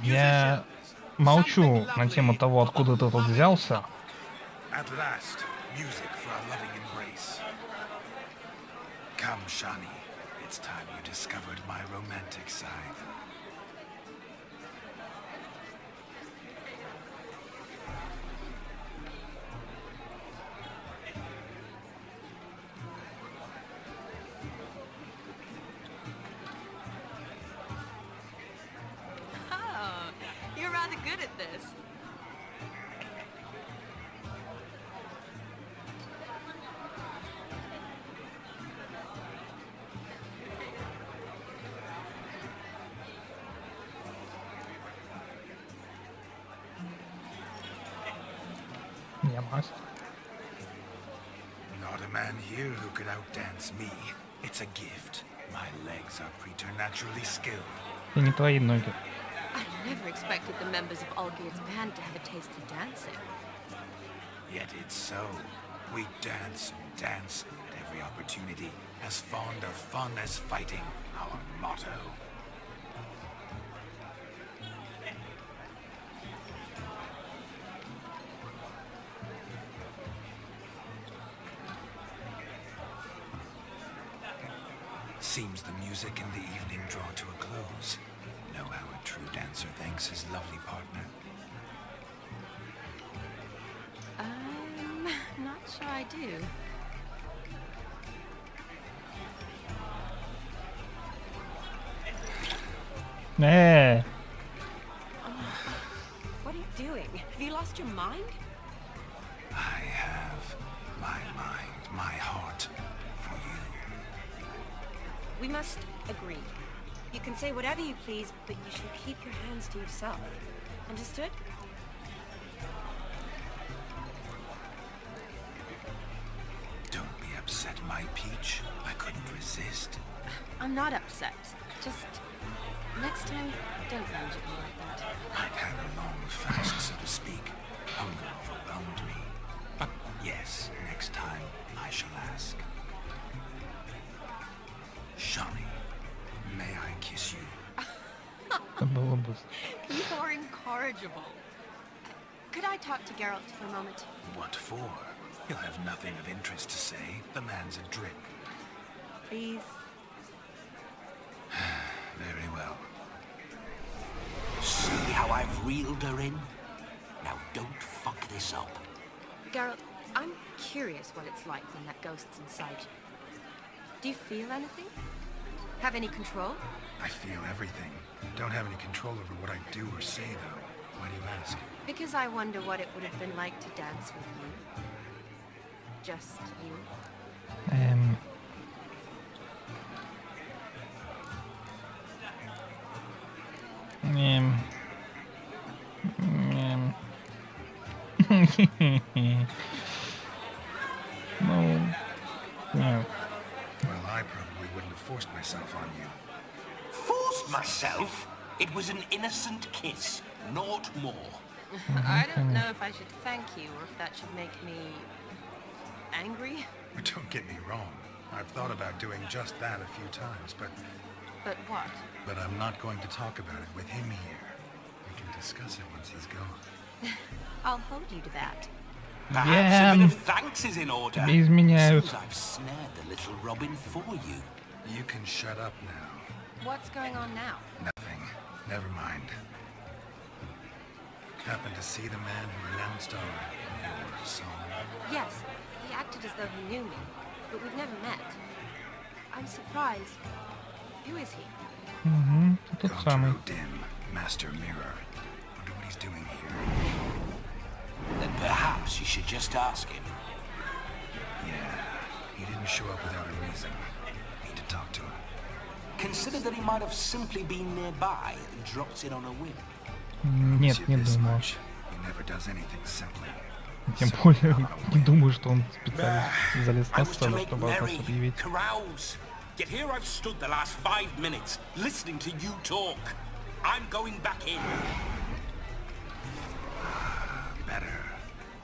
Я молчу на тему того, откуда ты тут взялся. At last, music for a loving embrace. Come, Shani. It's time you discovered my romantic side. Oh, you're rather good at this. Я мастер. Not a man here who could outdance me. It's a gift. My legs are preternaturally skilled. И не твои ноги. I never expected the members of Olgierd's band to have a taste for dancing. Yet it's so. We dance and dance at every opportunity, as fond of fun as fighting, our motto. Seems the music and the evening draw to a close. Know how a true dancer thanks his lovely partner. Not sure I do. What are you doing? Have you lost your mind? I have my mind, my heart for you. We must agree. You can say whatever you please, but you should keep your hands to yourself. Understood? Don't be upset, my peach. I couldn't resist. I'm not upset. Just next time, don't lunge at me like that. I'd had a long fast, so to speak. Hunger overwhelmed me. But yes, next time I shall ask. Shawnee, may I kiss you? Это было быстро. You are incorrigible. Could I talk to Geralt for a moment? What for? He'll have nothing of interest to say. The man's adrip. Please. Very well. See how I've reeled her in? Now don't fuck this up. Geralt, I'm curious what it's like when that ghost's inside you. Do you feel anything? Have any control? I feel everything. Don't have any control over what I do or say, though. Why do you ask? Because I wonder what it would have been like to dance with you. Just you. Ну, нет. Well, I probably wouldn't have forced myself on you. Forced myself? It was an innocent kiss, naught more. I don't know if I should thank you or if that should make me angry. Don't get me wrong. I've thought about doing just that a few times, but What? I'm not going to talk about it with him here. We can discuss it once he's gone. I'll hold you to that. Perhaps a bit of thanks is in order. Тебе изменяют. Seems I've snared the little Robin for you. You can shut up now. What's going on now? Nothing. Never mind. Happened to see the man who announced your song? Yes, he acted as though he knew me, but we've never met. I'm surprised. Who is he? Тот самый. Dim, Master Mirror. Wonder what he's doing here. Then perhaps you should just ask him. Yeah, he didn't show up without a reason. Need to talk to him. Consider that he might have simply been nearby and dropped in on a whim. Нет, Promise you не this думаю. much, he never does anything simply. Тем So, более, not on a не whim. думаю, что он специально залез I на was to сцену, make чтобы вас merry, объявить. carouse. Yet here I've stood the last 5 minutes, listening to you talk. I'm going back in. Better.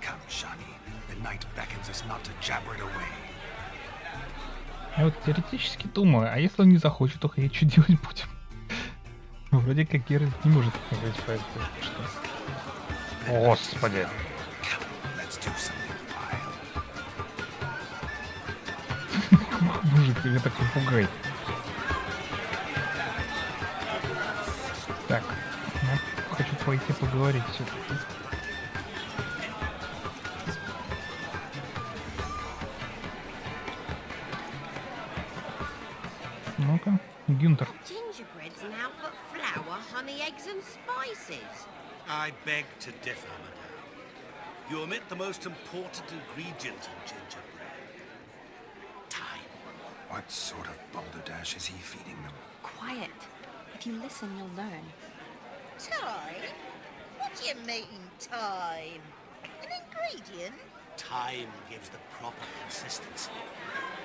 Come, Shawnee. The night beckons us not to jabber it away. Я вот теоретически думаю, а если он не захочет уходить, что делать будем? Вроде как Геральт не может уходить, поэтому что? Господи. Come, let's do something wild. Мужик, ты меня так не пугай. Так, я хочу пойти поговорить все-таки. Ну-ка, Гюнтер. Gingerbread's now but flour, honey, eggs and spices. I beg to differ, madame. You omit the most important ingredient in gingerbread. Time. What sort of balderdash is he feeding them? Quiet. If you listen, you'll learn. Time? What do you mean, time? An ingredient? Time gives the proper consistency.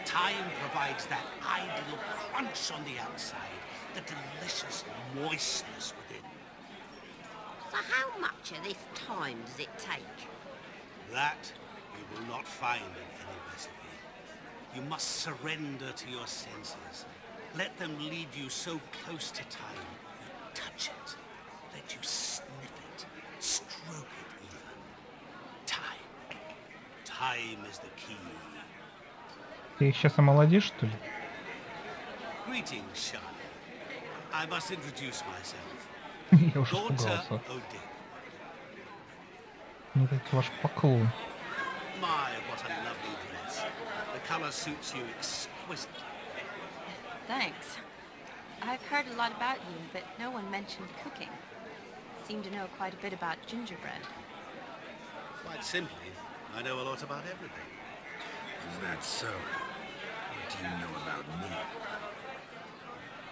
Time provides that ideal crunch on the outside, the delicious moistness within. So how much of this time does it take? That you will not find in any recipe. You must surrender to your senses. Let them lead you so close to time. You touch it. Let you sniff it. Stroke it even. Time. Time is the key. Ты их сейчас омолодишь, что ли? Greetings, Charlie. I must introduce myself. Я уже Daughter испугался. Odin. Не как ваш поклон. My, what a lovely dress. The color suits you exquisitely. Thanks. I've heard a lot about you, but no one mentioned cooking. Seem to know quite a bit about gingerbread. Quite simply, I know a lot about everything. Is that so? What do you know about me?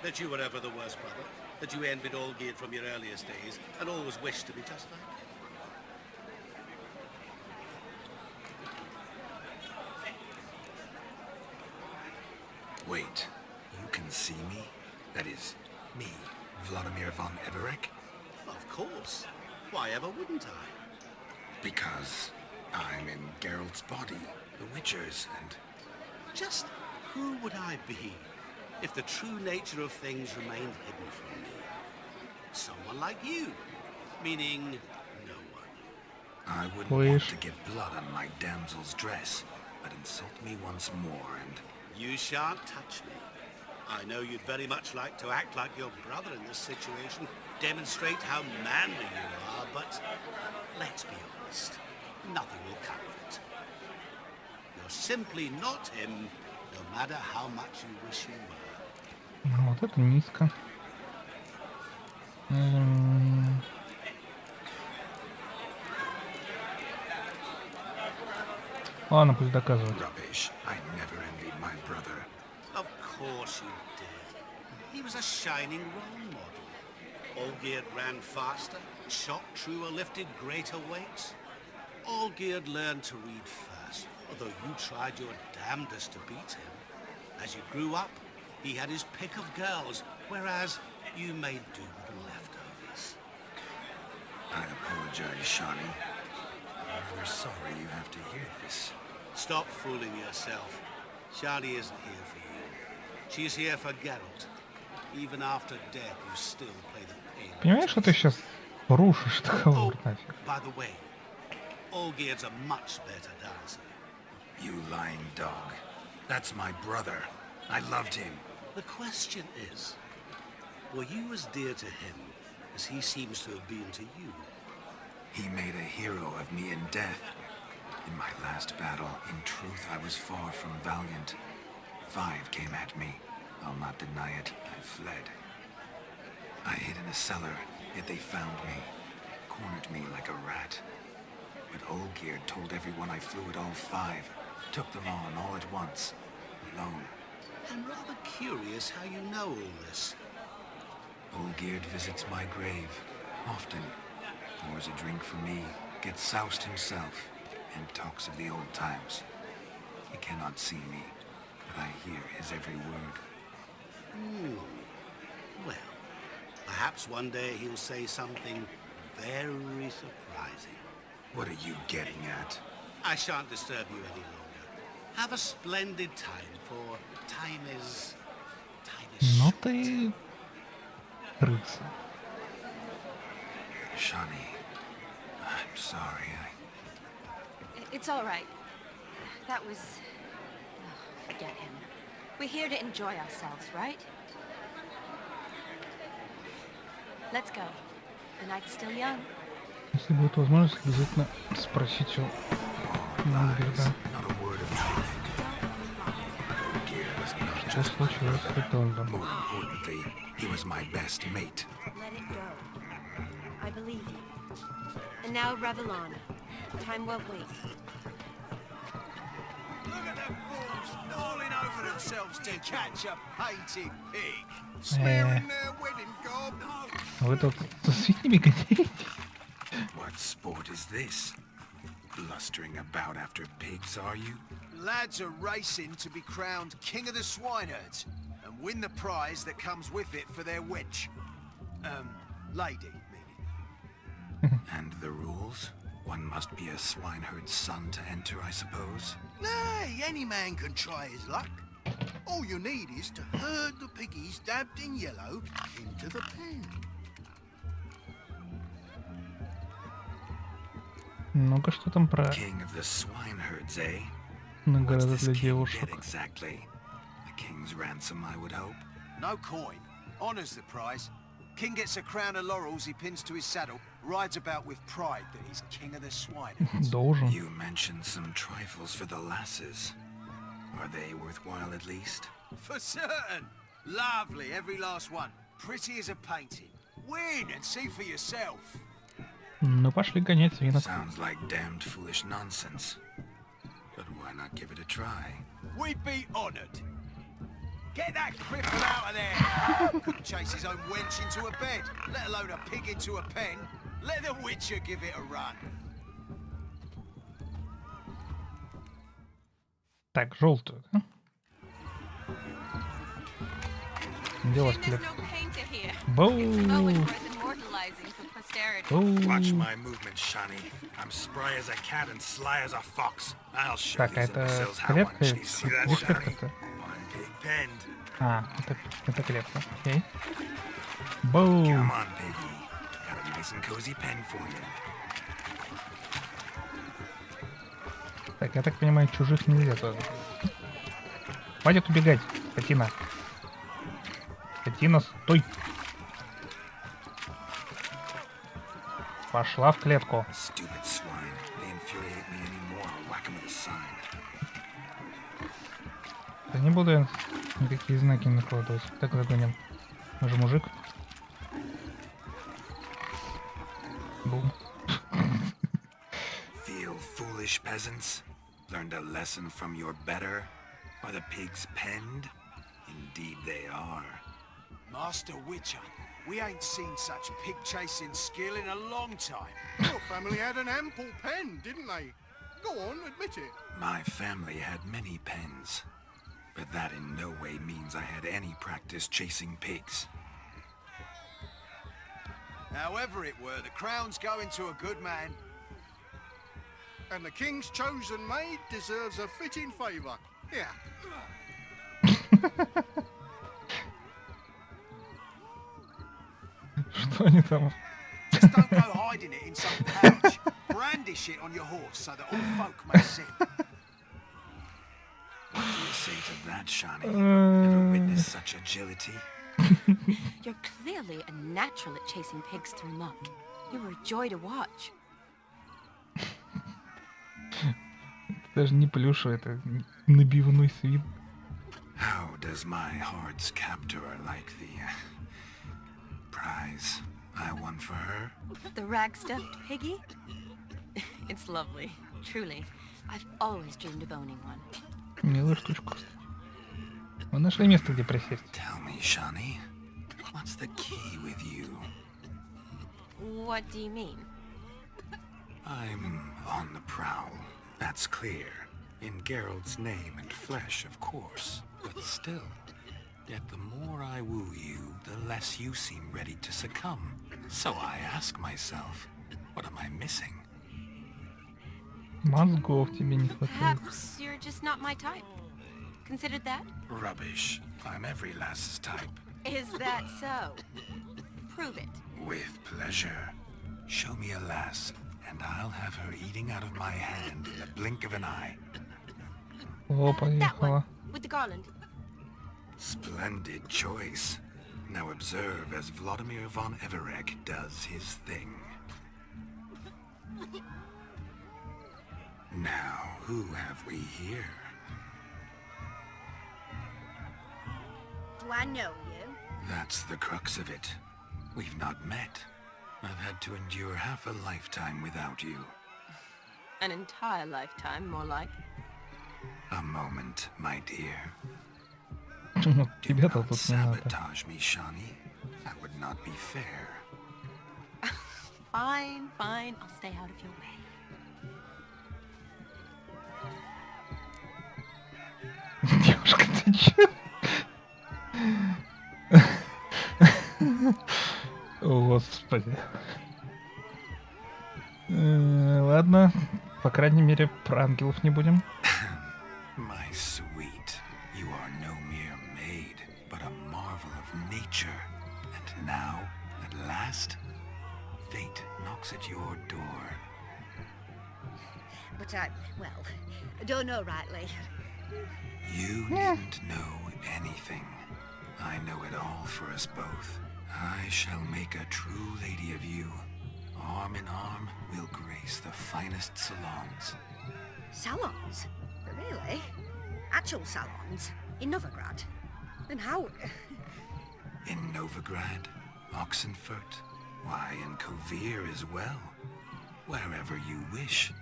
That you were ever the worst brother. That you envied Olgierd from your earliest days and always wished to be just like him. Wait, you can see me? That is, me, Vladimir von Everek? Of course. Why ever wouldn't I? Because I'm in Geralt's body, the Witcher's, and... Just who would I be if the true nature of things remained hidden from me? Someone like you. Meaning, no one. I wouldn't want to get blood on my damsel's dress, but insult me once more and... You shan't touch me. I know you'd very much like to act like your brother in this situation, demonstrate how manly you are, but let's be honest, nothing will come of it. You're simply not him, no matter how much you wish you were. Вот это низко. Ладно, пусть доказывает. Rubbish. I never envied my brother. Of course you did. He was a shining role model. Olgierd ran faster, shot truer, lifted greater weights. Olgierd learned to read first, although you tried your damnedest to beat him. As you grew up, he had his pick of girls, whereas you made do with the leftovers. I apologize, Shani. I'm rather sorry you have to hear this. Stop fooling yourself. Shani isn't here for you. She's here for Geralt. Even after death, you still play the pain. Понимаешь, что ты сейчас рушишь договор нафиг? By the way, Olgierd's a much better dancer. You lying dog. That's my brother. I loved him. The question is, were you as dear to him as he seems to have been to you? He made a hero of me in death. In my last battle, in truth, I was far from valiant. 5 came at me. I'll not deny it. I fled. I hid in a cellar, yet they found me. Cornered me like a rat. But Olgierd told everyone I flew at all 5. Took them on all at once. Alone. I'm rather curious how you know all this. Olgierd visits my grave. Often. Pours a drink for me. Gets soused himself. And talks of the old times. He cannot see me. But I hear his every word. Well, perhaps one day he'll say something very surprising. What are you getting at? I shan't disturb you any longer. Have a splendid time, for time is Ну short. ты рыцарь. Shani, I'm sorry. It's all right. That was... forget him. We're here to enjoy ourselves, right? Let's go. The night's still young. Если будет возможность, обязательно спросить у Олгерда, Not a word of truth. Olgierd was not что just my случилось с brother. Ритондом. More importantly, he was my best mate. Let it go. I believe you. And now Revellana. Time won't wait. Look at them fools falling over themselves to catch a painted pig. Smearing their wedding garb. Вы тут со свиньями гоняете? What sport is this? Blustering about after pigs, are you? Lads are racing to be crowned king of the swineherds and win the prize that comes with it for their wench. Lady, meaning. And the rules? One must be a swineherd's son to enter, I suppose? Nay, any man can try his luck. All you need is to herd the piggies dabbed in yellow into the pen. Ну-ка, что там про King of the swineherds, eh? What's награды this для king девушек? get exactly? A king's ransom, I would hope. No coin. Honor's the prize. King gets a crown of laurels he pins to his saddle, rides about with pride that he's king of the swineherds. Должен. You mentioned some trifles for the lasses. Are they worthwhile at least? For certain. Lovely, every last one. Pretty as a painting. Win and see for yourself. Ну пошли гонять свинок. Sounds like damned foolish nonsense. But why not give it a try? We'd be honored. Get that cripple out of there! Couldn't chase his own wench into a bed, let alone a pig into a pen. Let the Witcher give it a run. Так, желтую, да? Где у вас Shame хлеб? there's no painter here. Боу! Owen worth immortalizing for posterity. Watch Боу! my movements, Shani. I'm spry as a cat and sly as a fox. I'll show Так, а these это imbeciles how клетка? one cheats. See that, Здесь Shani? клетка-то? One pig penned. А, это клетка. Окей. Боу! Come on, piggy. Got a nice and cozy pen for you. Так, я так понимаю, чужих нельзя тоже. Хватит убегать, скотина. Скотина, стой! Пошла в клетку. Stupid swine. They infuriate me anymore. I'll whack 'em with a sign. Да не буду я никакие знаки накладывать. Так загоним. Он же мужик. Бум. Feel foolish peasants? Learned a lesson from your better? Are the pigs penned? Indeed they are. Master Witcher, we ain't seen such pig-chasing skill in a long time. Your family had an ample pen, didn't they? Go on, admit it. My family had many pens, but that in no way means I had any practice chasing pigs. However it were, the crown's going to a good man. And the king's chosen maid deserves a fitting favour. Here. Что они там? Just don't go hiding it in some pouch. Brandish it on your horse so that all folk may see. What do you say to that, Shani? Never witnessed such agility? You're clearly a natural at chasing pigs through muck. You were a joy to watch. Даже не плюшевый, это набивной свин. How does my heart's captor like the prize I won for her? The rag-stuffed piggy? It's lovely, truly. I've always dreamed of owning one. Милая штучка. Мы нашли место, где присесть. Tell me, Shani, what's the key with you? What do you mean? I'm on the prowl, that's clear. In Geralt's name and flesh, of course. But still, yet the more I woo you, the less you seem ready to succumb. So I ask myself, what am I missing? Мозгов тебе не хватает. Perhaps you're just not my type. Considered that? Rubbish. I'm every lass's type. Is that so? Prove it. With pleasure. Show me a lass, and I'll have her eating out of my hand in the blink of an eye. О, That one, поехала. with the garland. Splendid choice. Now observe as Vladimir von Everek does his thing. Now, who have we here? Do I know you? That's the crux of it. We've not met. I've had to endure half a lifetime without you. An entire lifetime, more like. A moment, my dear. Ну, Do тебе-то not тут не надо. sabotage me, Shani. That would not be fair. Fine, fine. I'll stay out of your way. Девушка, ты чё? О, Господи. Ладно, по крайней мере, про ангелов не будем. My sweet, you are no mere maid, but a marvel of nature. And now, at last, fate knocks at your door. But I don't know rightly. You needn't know anything. I know it all for us both. I shall make a true lady of you. Arm in arm, we'll grace the finest salons. Salons? Really? Actual salons? In Novigrad? And how... In Novigrad, Oxenfurt, why, in Kovir as well. Wherever you wish.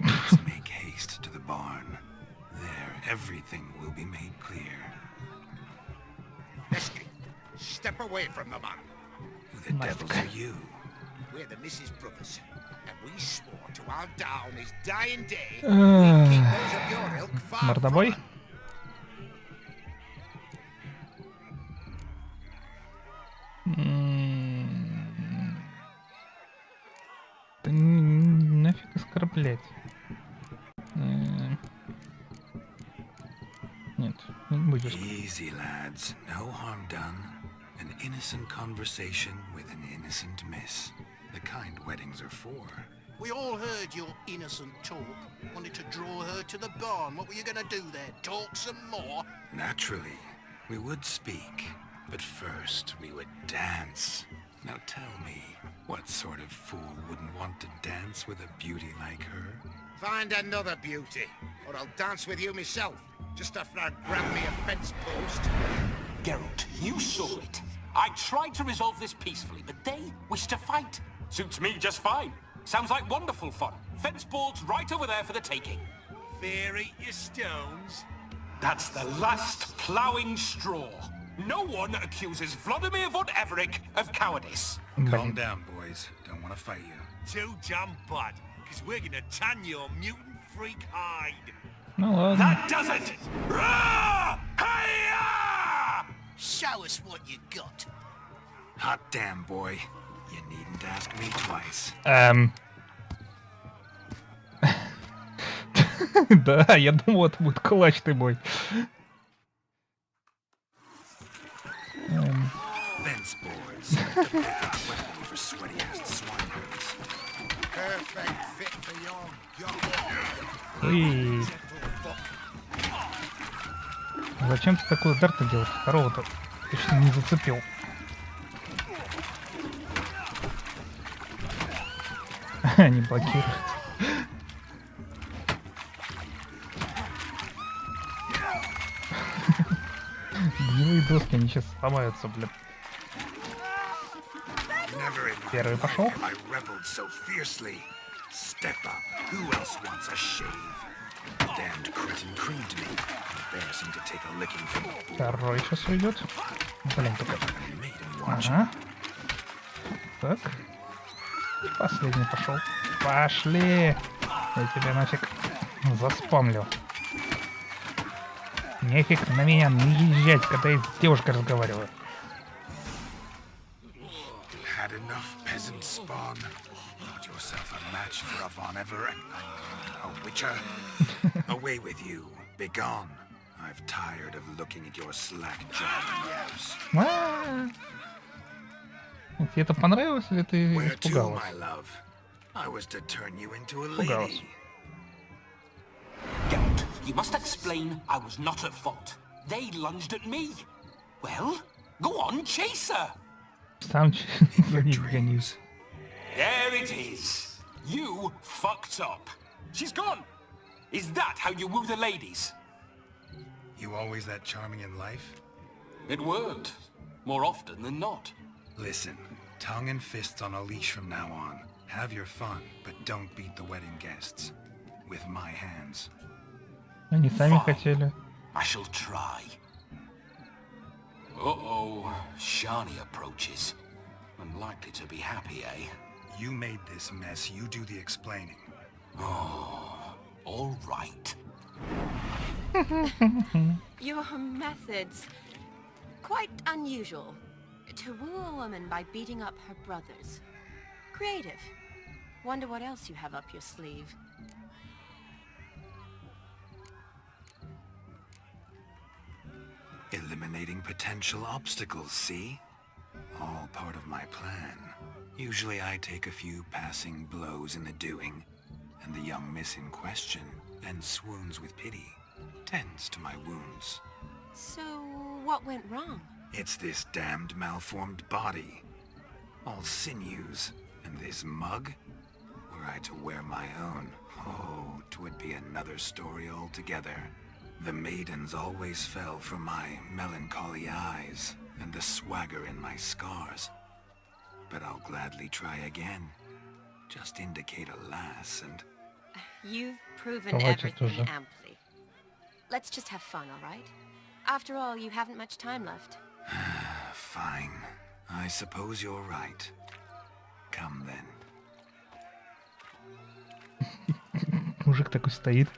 Let's make haste to the barn. There, everything will be made clear. step away from the man. Who the devils are you? We're the Mrs. Brothers, and we swore to our down his dying day we'd keep those of your ilk far from Мордобой. her. Да нафиг оскорблять. Нет, не будешь. Easy, lads. No harm done. An innocent conversation with an innocent miss. The kind weddings are for. We all heard your innocent talk. Wanted to draw her to the barn. What were you gonna do there? Talk some more? Naturally, we would speak. But first, we would dance. Now tell me, what sort of fool wouldn't want to dance with a beauty like her? Find another beauty, or I'll dance with you myself. Just after I grab me a fence post. Geralt, you saw it. I tried to resolve this peacefully, but they wish to fight. Suits me just fine. Sounds like wonderful fun. Fence boards right over there for the taking. Fear eat your stones. That's the last ploughing straw. No one accuses Vladimir von Everett of cowardice. Calm down, boys. Don't want to fight you. Too damn bad, because we're gonna tan your mutant freak hide. Ну ладно. That does it! Rah! Hi-ya! Show us what you got. Hot damn, boy. You needn't ask me twice. Да, я думал, это будет кулачный бой. Fence boards. The perfect weapon for sweaty-ass swineherds. Perfect fit for Ui. Зачем ты такой удар-то делал? Второго-то точно не зацепил. Не блокирует. Гнилые доски, они сейчас сломаются, блин. Первый пошел. I reveled so fiercely. Step up. Who else wants a shave? Damned cretin creamed me. Embarrassing to take a licking from a bull. Второй сейчас уйдет. Блин, только. Made him watch. Ага. Так. Последний пошел. Пошли! Я тебя нафиг заспамлю. Нефиг на меня наезжать, когда я с девушкой разговариваю. Had enough peasant spawn. Thought yourself a match for a Von Ever and a Witcher. Away with you. Begone. I've tired of looking at your slack-jawed yaps. Тебе это понравилось или ты Where to, испугалась? my love? I was to turn you into a Испугалась. lady. Geralt, you must explain I was not at fault. They lunged at me. Well, go on, chase her. Сам за Your ней гонюсь. dreams. There it is. You fucked up. She's gone. Is that how you woo the ladies? You always that charming in life? It worked. More often than not. Listen, tongue and fists on a leash from now on. Have your fun, but don't beat the wedding guests. With my hands. Они сами Fine. хотели. I shall try. Uh-oh. Shani approaches. Unlikely to be happy, eh? You made this mess, you do the explaining. Oh, all right. Your methods, quite unusual. To woo a woman by beating up her brothers. Creative. Wonder what else you have up your sleeve. Eliminating potential obstacles, see? All part of my plan. Usually I take a few passing blows in the doing, and the young miss in question then swoons with pity, tends to my wounds. So, what went wrong? It's this damned malformed body. All sinews, and this mug? Were I to wear my own, oh, 'twould be another story altogether. The maidens always fell for my melancholy eyes, and the swagger in my scars. But I'll gladly try again. Just indicate a lass and... You've proven Давайте everything тоже. amply. Let's just have fun, all right? After all, you haven't much time left. Fine. I suppose you're right. Come then. Мужик такой стоит.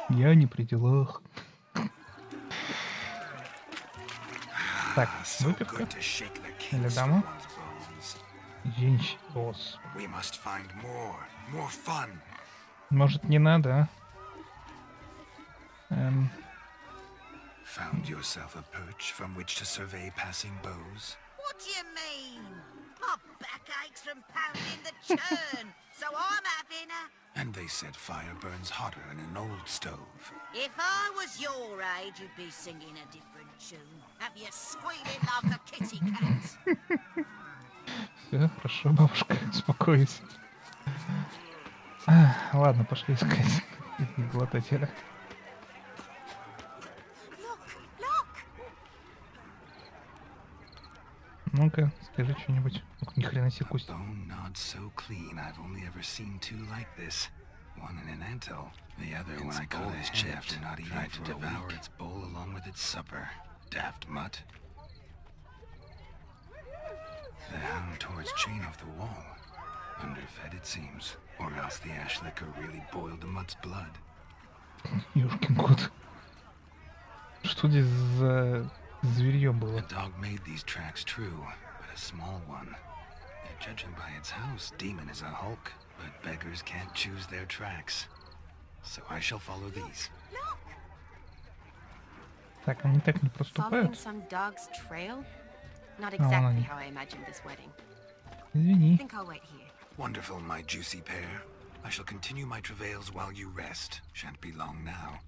Я не при делах. Так, So выпивка. good to shake the Или kinks дама? from one's bones. Женщина. Господи. We must find more fun. Может, не надо, а? Found yourself a perch from which to survey passing bows? What do you mean? My back aches from pounding the churn, so I'm having a... And they said fire burns hotter in an old stove. If I was your age, you'd be singing a different tune. Have you squealing like a kitty cat? Все, хорошо, бабушка, успокойся. Ладно, пошли искать глотателя. Ну-ка, скажи что-нибудь. Ни хрена себе кусть. Bone not so clean. I've only ever seen two like this. One in an anthill, the other when I caught his head after not eating to devour its bowl along with its supper. Daft mutt. The hound tore its chain off the wall. Underfed, it seems. Or else the ash liquor really boiled the mutt's blood. Ёшкин кот. Что здесь за зверье было? The dog made these tracks true, but a small one. Judging by its house, Demon is a hulk, but beggars can't choose their tracks. So I shall follow these. Так, они так не Following проступают? some dog's trail? Not Oh, exactly no. how I imagined this wedding. I Извини. think I'll wait here. Wonderful, my juicy pair. I shall continue my travails while you rest. Shan't be long now.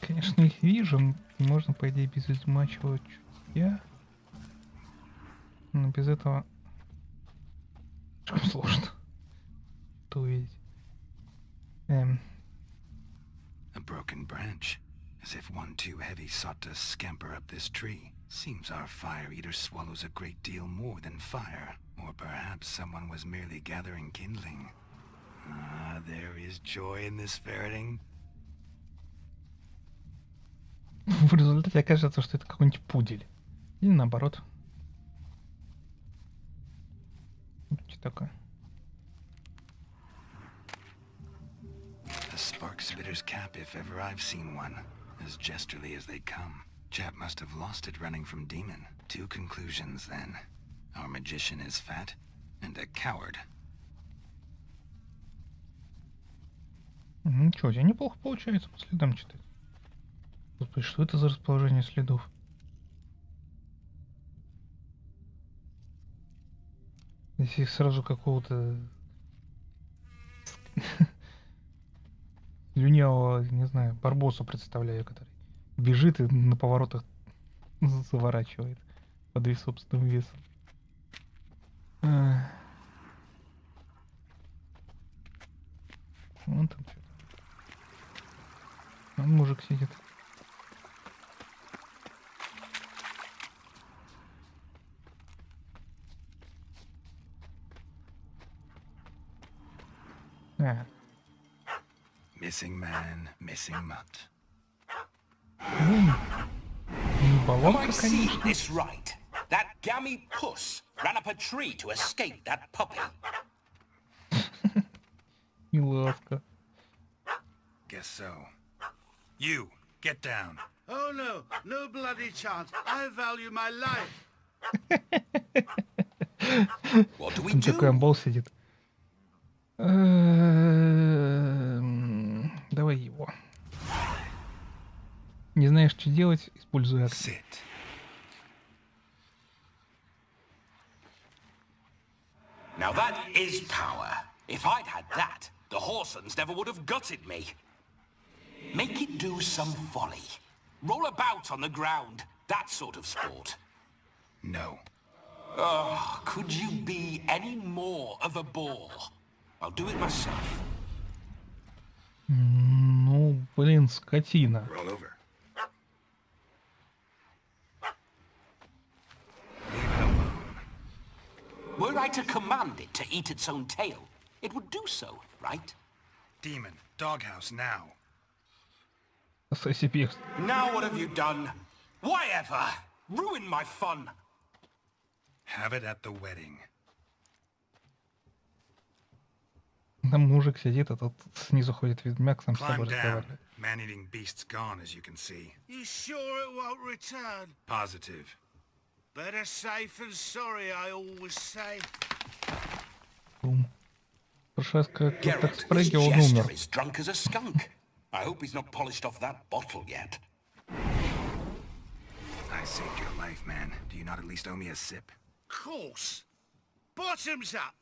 Конечно, их вижу. Можно, по идее, без измачивать чутья. Но без этого слишком сложно. Что увидеть? A broken branch, as if one too heavy sought to scamper up this tree. Seems our fire eater swallows a great deal more than fire. Or perhaps someone was merely gathering kindling. Ah, there is joy in this ferreting. В результате окажется, что это какой-нибудь пудель. Или наоборот. Что такое? A spark spitter's cap, if ever I've seen one. As gesterly as they come. Chap must have lost it running from Demon. Two conclusions, then. Our magician is fat, and a coward. Ничего, у тебя неплохо получается по следам читать. Господи, что это за расположение следов? Если их сразу какого-то слюнявого, не знаю, барбоса представляю, который бежит и на поворотах заворачивает под собственным весом. Вон там что-то. Вон мужик сидит. Missing man, missing mutt. Не Am I баллонка, seeing конечно. this right? That gammy puss ran up a tree to escape that puppy. Милавка. Guess so. You, get down. Oh no, no bloody chance. I value my life. What do we Там такой do? амбал сидит. Давай его. Не знаешь, что делать, используй акцию. Sit. Now that is power. If I'd had that, the Horsons never would have gutted me. Make it do some folly. Roll about on the ground. That sort of sport. No. Oh, could you be any more of a bore? I'll do it myself. Ну, блин, скотина. Roll over. Leave it alone. Were I to command it to eat its own tail, it would do so, right? Demon, doghouse now. Спасай себе. Now what have you done? Why ever? Ruin my fun. Have it at the wedding. Там мужик сидит, а тут снизу ходит ведьмак, сам с Climb собой down. разговаривает. Man-eating beast's gone, as you can see. You sure it won't return? Positive. Better safe than sorry, I always say. Бум. В прошлый раз как так Geralt, this спрыгивал, он jester умер. is drunk as a skunk. I hope he's not polished off that bottle yet. I saved your life, man. Do you not at least owe me a sip? Course. Bottoms up.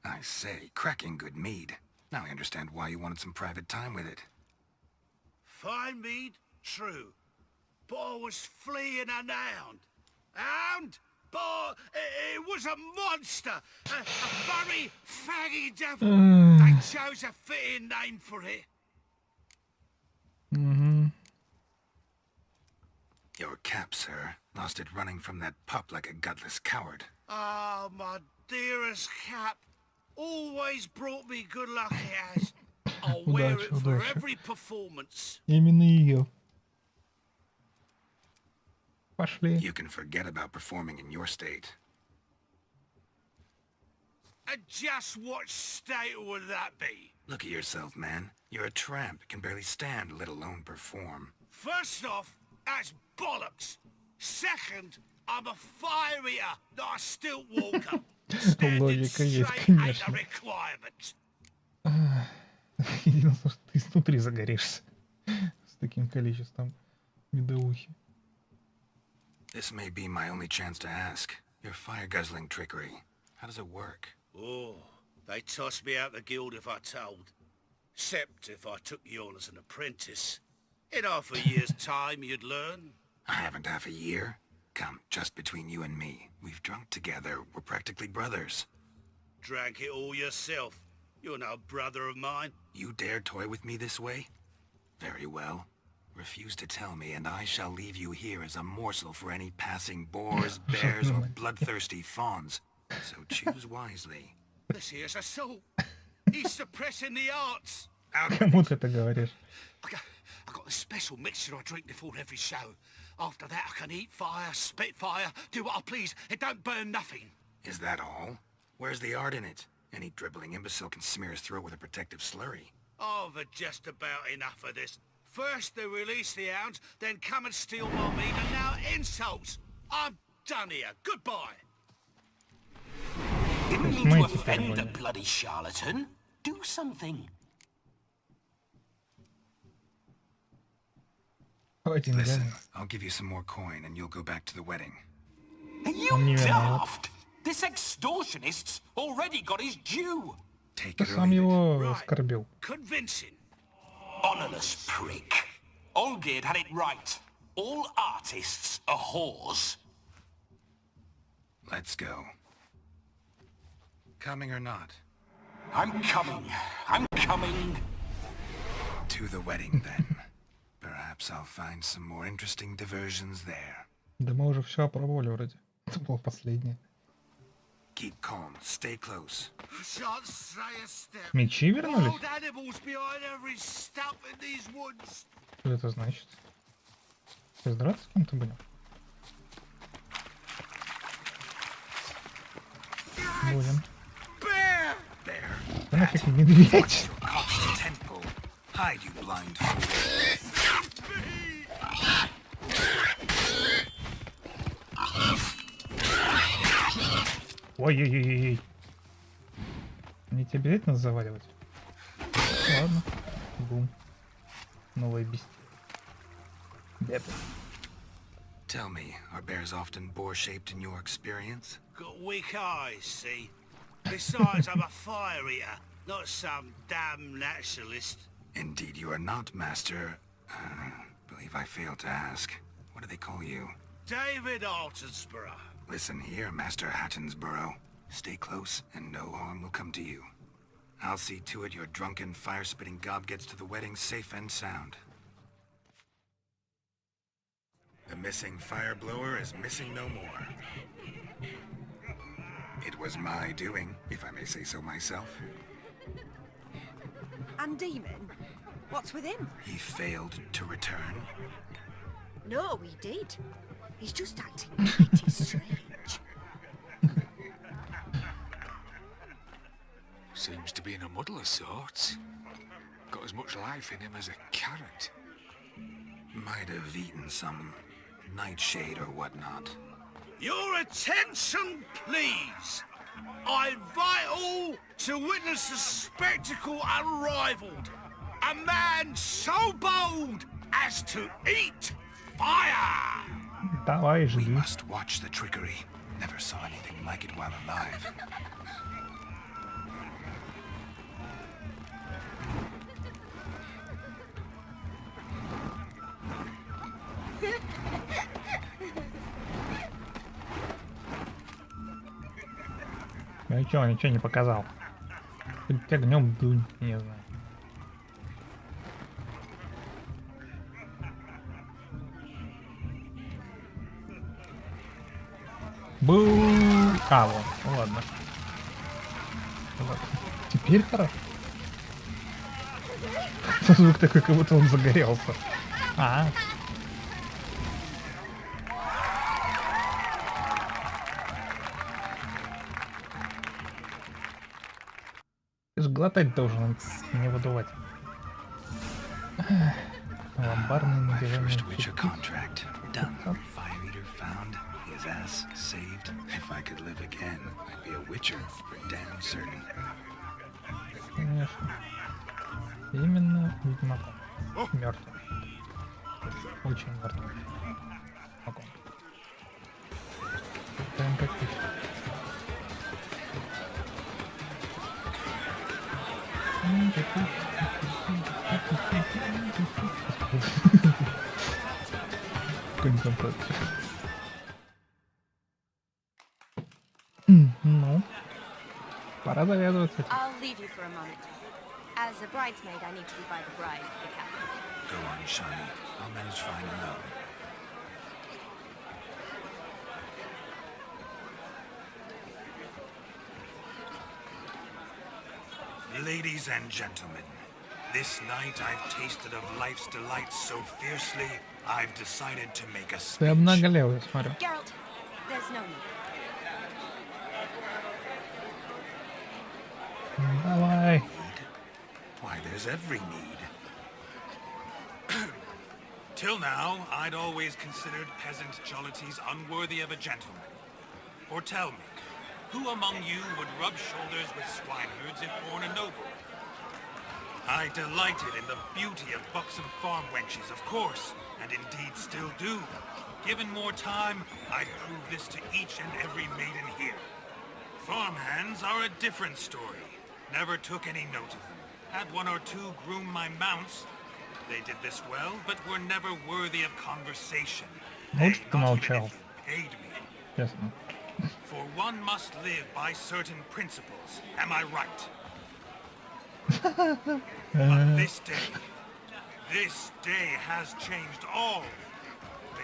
I say, cracking good mead. Now I understand why you wanted some private time with it. Fine mead, true. But I was fleeing an hound. Hound? But it was a monster. A furry, faggy devil. They chose a fitting name for it. Your cap, sir. Lost it running from that pup like a gutless coward. Ah, my dearest Cap. Always brought me good luck, it has. I'll wear it for every performance. Именно ее. Пошли. You can forget about performing in your state. And just what state would that be? Look at yourself, man. You're a tramp, can barely stand, let alone perform. First off, that's bollocks. Second, I'm a fire eater, not a stilt walker. Standing Логика есть, straight ain't a конечно. requirement. Единственное, что ты изнутри загоришься с таким количеством медовухи. This may be my only chance to ask. Your fire-guzzling trickery. How does it work? Oh, they tossed me out the guild if I told. Except if I took you on as an apprentice. In half a year's time, you'd learn. I haven't half a year. Come, just between you and me. We've drunk together. We're practically brothers. Drank it all yourself. You're no brother of mine. You dare toy with me this way? Very well. Refuse to tell me, and I shall leave you here as a morsel for any passing boars, bears, or bloodthirsty fawns. So choose wisely. This here's assault. He's suppressing the arts. Кому ты это говоришь? I got a special mixture I drink before every show. After that, I can eat fire, spit fire, do what I please. It don't burn nothing. Is that all? Where's the art in it? Any dribbling imbecile can smear his throat with a protective slurry. I've had just about enough of this. First they release the hounds, then come and steal my meat, and now insults. I'm done here. Goodbye. Didn't mean to offend the bloody charlatan. Do something. Listen, I'll give you some more coin and you'll go back to the wedding. Are you daft? This extortionist's already got his due. Take Ты it or сам leave его it. оскорбил. Convincing. Honorless prick. Olgerd had it right. All artists are whores. Let's go. Coming or not? I'm coming. I'm coming. To the wedding, then. Perhaps I'll find some more interesting diversions there. Да мы уже все опробовали вроде. Это было последнее. Keep calm. Stay close. Shan't say a step. Мечи вернулись? Wild animals behind every stump in these woods. Что это значит? Сейчас драться с кем-то будем? Будем. Bear! There. Да нафиг медведь. Cock's temple. Hide, you blind fool. Ой-ой-ой-ой. Мне тебе обязательно заваливать? Ладно. Бум. Новое бестие. Беда. Tell me, are bears often boar-shaped in your experience? Got weak eyes, see? Besides, I'm a fire eater, not some damn naturalist. Indeed you are not, Master. Believe I failed to ask. What do they call you? David Altonsborough. Listen here, Master Hattonsborough. Stay close, and no harm will come to you. I'll see to it your drunken, fire-spitting gob gets to the wedding safe and sound. The missing fire blower is missing no more. It was my doing, if I may say so myself. And Demon? What's with him? He failed to return. No, he did. He's just acting pretty strange. Seems to be in a muddle of sorts. Got as much life in him as a carrot. Might have eaten some nightshade or whatnot. Your attention, please. I invite all to witness a spectacle unrivaled. A man so bold as to eat fire. Давай, We жги. must watch the trickery. Never saw anything like it while alive. Ну и чё, ничего не показал. Хоть огнем дунь, не знаю. Бу! А, вот, ну ладно. Вот. Теперь хорошо. Звук такой, как будто он загорелся. А. Ты ж глотать должен, не выдувать. Ломбарный My надевание. first Witcher contract done. Fire Eater found. His ass saved. If I could live again, I'd be a Witcher for damn certain. Конечно. Именно Ведьмаком. Мертвым. Очень мертвым. Ведьмаком. Прям как ты. Концентрация. Ну, пора завязывать с этим. I'll leave you for a moment. As a bridesmaid, I need to be by the bride for the captain. Go on, Shawnee. I'll manage fine alone. Ladies and gentlemen, this night I've tasted of life's delights so fiercely, I've decided to make a Ты speech. обнаголел, я смотрю. Geralt, there's no need. Давай. Why, there's every need. Till now, I'd always considered peasant jollities unworthy of a gentleman. For tell me, who among you would rub shoulders with swineherds if born a noble? I delighted in the beauty of buxom farm wenches, of course, and indeed still do. Given more time, I'd prove this to each and every maiden here. Farmhands are a different story. Never took any note of them. Had one or two groom my mounts. They did this well, but were never worthy of conversation. Лучше ты Not even молчал. if you paid me. Честно. For one must live by certain principles. Am I right? But this day has changed all.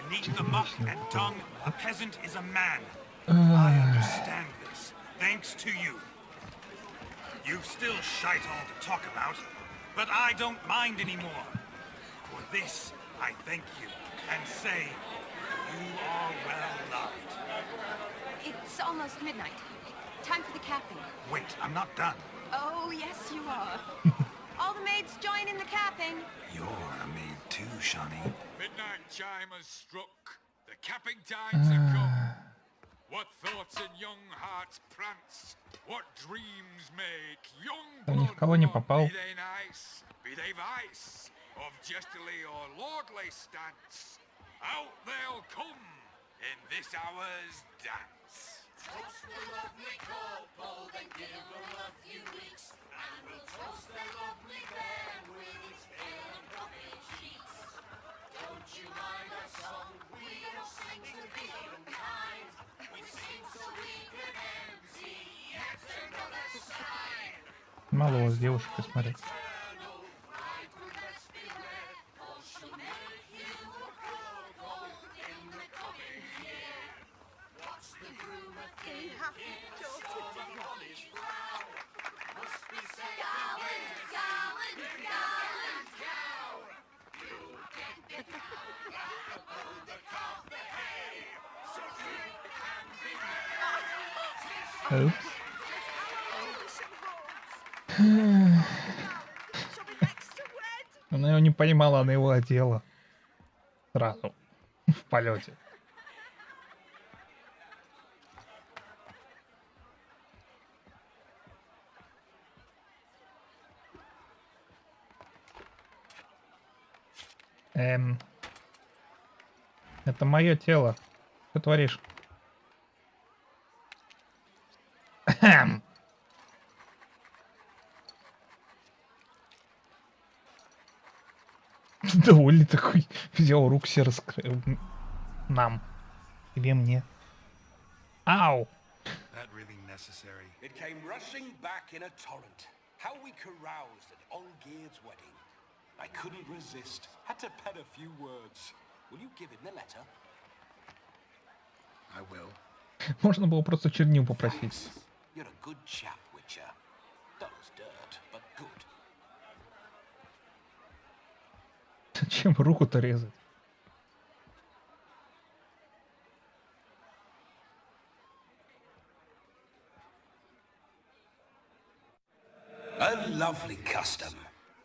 Beneath the muck and dung, a peasant is a man. I understand this, thanks to you. You've still shite all to talk about, but I don't mind anymore. For this, I thank you, and say, you are well loved. It's almost midnight. Time for the capping. Wait, I'm not done. Oh, yes, you are. All the maids join in the capping. You're a maid too, Shawnee. Midnight chime has struck. The capping times have come. What thoughts in young hearts prance? What dreams make young Да ни в blood кого не warm? попал. Be they nice, be they vice, of jestily or lordly stance, out they'll come in this hour's dance. Toast the lovely couple, then give them a few weeks, and we'll toast their lovely bed with its pale and puffy cheeks. Don't you mind our song? We'll sing to be unkind. We sing so we can empty yet another side. Мало у вас девушек, посмотри. Eternal pride will best beware, or she'll make you a poor gold in the coming year. What's the groom a thinking? Storm and polish brow must be said. Упс. Она его не поймала, она его одела. Сразу. В полете. Это мое тело. Что творишь? Довольный такой. Взял рук все раскрыл. Нам. Тебе мне. Ау! That really necessary? It came rushing back in a torrent. How we caroused at Olgierd's wedding. I couldn't resist. Had to pen a few words. Will you give him the letter? I will. Можно было просто чернил попросить. Thanks. You're a good chap, Witcher. Dull as dirt, but good. Зачем руку-то резать? A lovely custom.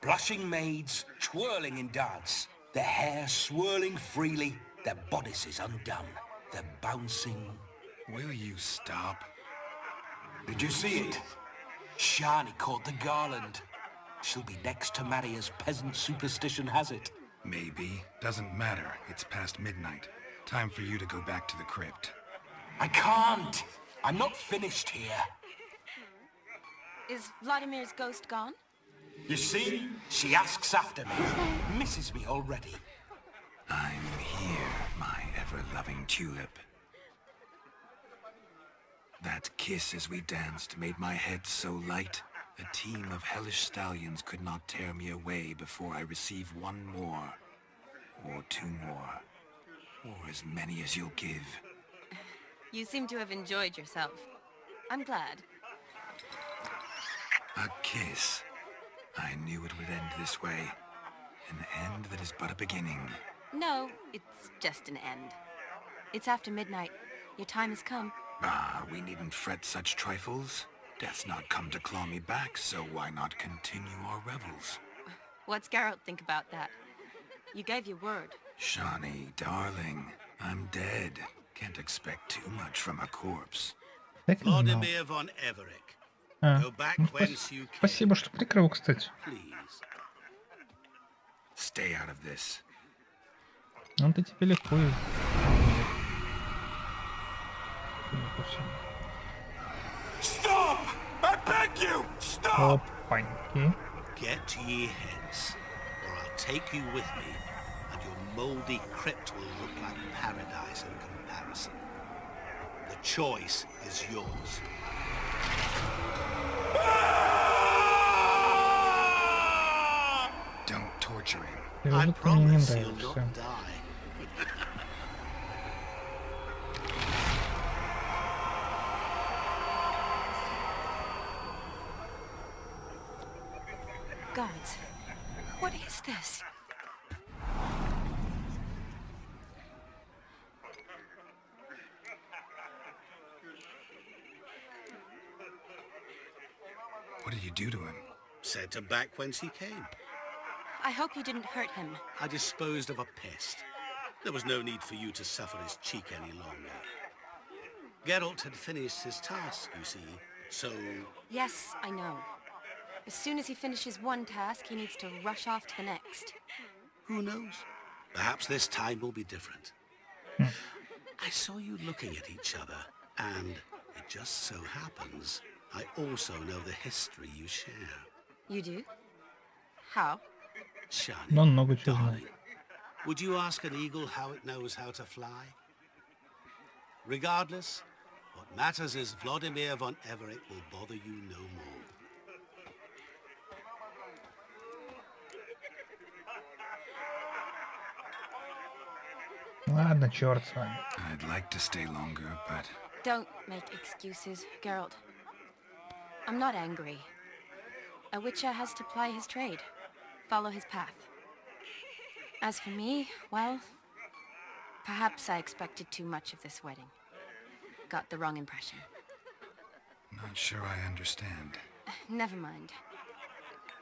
Blushing maids, twirling in dance. Their hair swirling freely, their bodices undone. They're bouncing. Will you stop? Did you see it? Shani caught the garland. She'll be next to marry as peasant superstition has it. Maybe. Doesn't matter. It's past midnight. Time for you to go back to the crypt. I can't. I'm not finished here. Is Vladimir's ghost gone? You see? She asks after me. Misses me already. I'm here, my ever-loving tulip. That kiss as we danced made my head so light, a team of hellish stallions could not tear me away before I receive one more, or two more, or as many as you'll give. You seem to have enjoyed yourself. I'm glad. A kiss. I knew it would end this way. An end that is but a beginning. No, it's just an end. It's after midnight. Your time has come. Ah, we needn't fret such trifles. Death's not come to claw me back, so why not continue our revels? What's Geralt think about that? You gave your word. Shani, darling, I'm dead. Can't expect too much from a corpse. Так не знал. Vladimir von Everett. А, Go back ну, whence you came, спасибо, что прикрыл, кстати. please. Stay out of this. Он ты тебе легко и... Stop! I beg you! Stop! Опаньки. Get ye hence, or I'll take you with me, and your mouldy crypt will look like paradise in comparison. The choice is yours. Don't torture him. Ты I уже ты мне не promise you'll нравишься. not die. Gods, what is this? What did you do to him? Sent him back whence he came. I hope you didn't hurt him. I disposed of a pest. There was no need for you to suffer his cheek any longer. Geralt had finished his task, you see, so... Yes, I know. As soon as he finishes one task, he needs to rush off to the next. Who knows? Perhaps this time will be different. I saw you looking at each other, and it just so happens I also know the history you share. You do? How? Shani, Но он много чего знает. darling, would you ask an eagle how it knows how to fly? Regardless, what matters is Vladimir von Everett will bother you no more. Ладно, черт с вами. I'd like to stay longer, but Don't make excuses, Geralt. I'm not angry. A witcher has to ply his trade, follow his path. As for me, well, perhaps I expected too much of this wedding. Got the wrong impression. Not sure I understand. Never mind.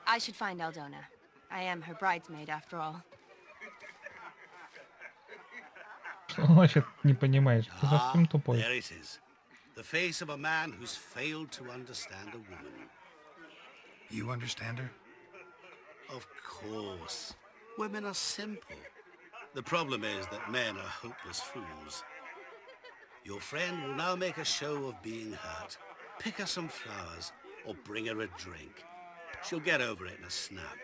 I should find Aldona. I am her bridesmaid after all. Что значит не понимаешь? Ты Ah, совсем тупой. there it is. The face of a man who's failed to understand a woman. You understand her? Of course. Women are simple. The problem is that men are hopeless fools. Your friend will now make a show of being hurt, pick her some flowers, or bring her a drink. She'll get over it in a snap.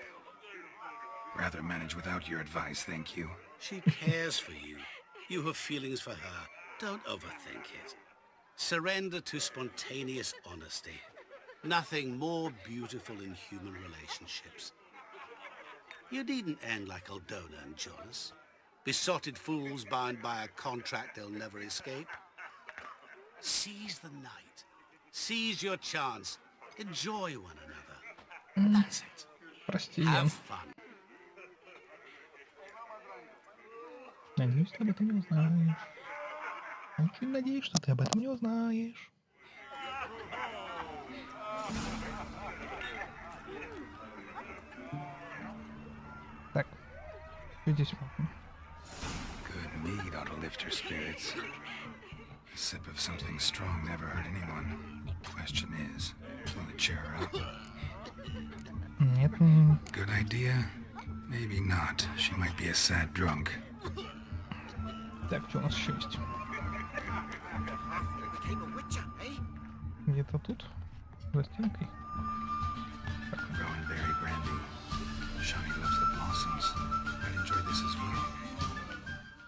Rather manage without your advice, thank you. She cares for you. You have feelings for her. Don't overthink it. Surrender to spontaneous honesty. Nothing more beautiful in human relationships. You needn't end like Aldona and Jonas. Besotted fools bound by a contract they'll never escape. Seize the night. Seize your chance. Enjoy one another. That's it. Прости, Have Ян. fun. Надеюсь, ты об этом не узнаешь. Очень надеюсь, что ты об этом не узнаешь. Так, что здесь можно? Good mead ought to lift her spirits. A sip of something strong never hurt anyone. Question is, will it cheer her up? Нет, Good idea? Maybe not. She might be a sad drunk. так, что у нас еще есть? Где-то тут, за стенкой. Rowan berry brandy. Shawnee loves the blossoms. I'd enjoy this as well.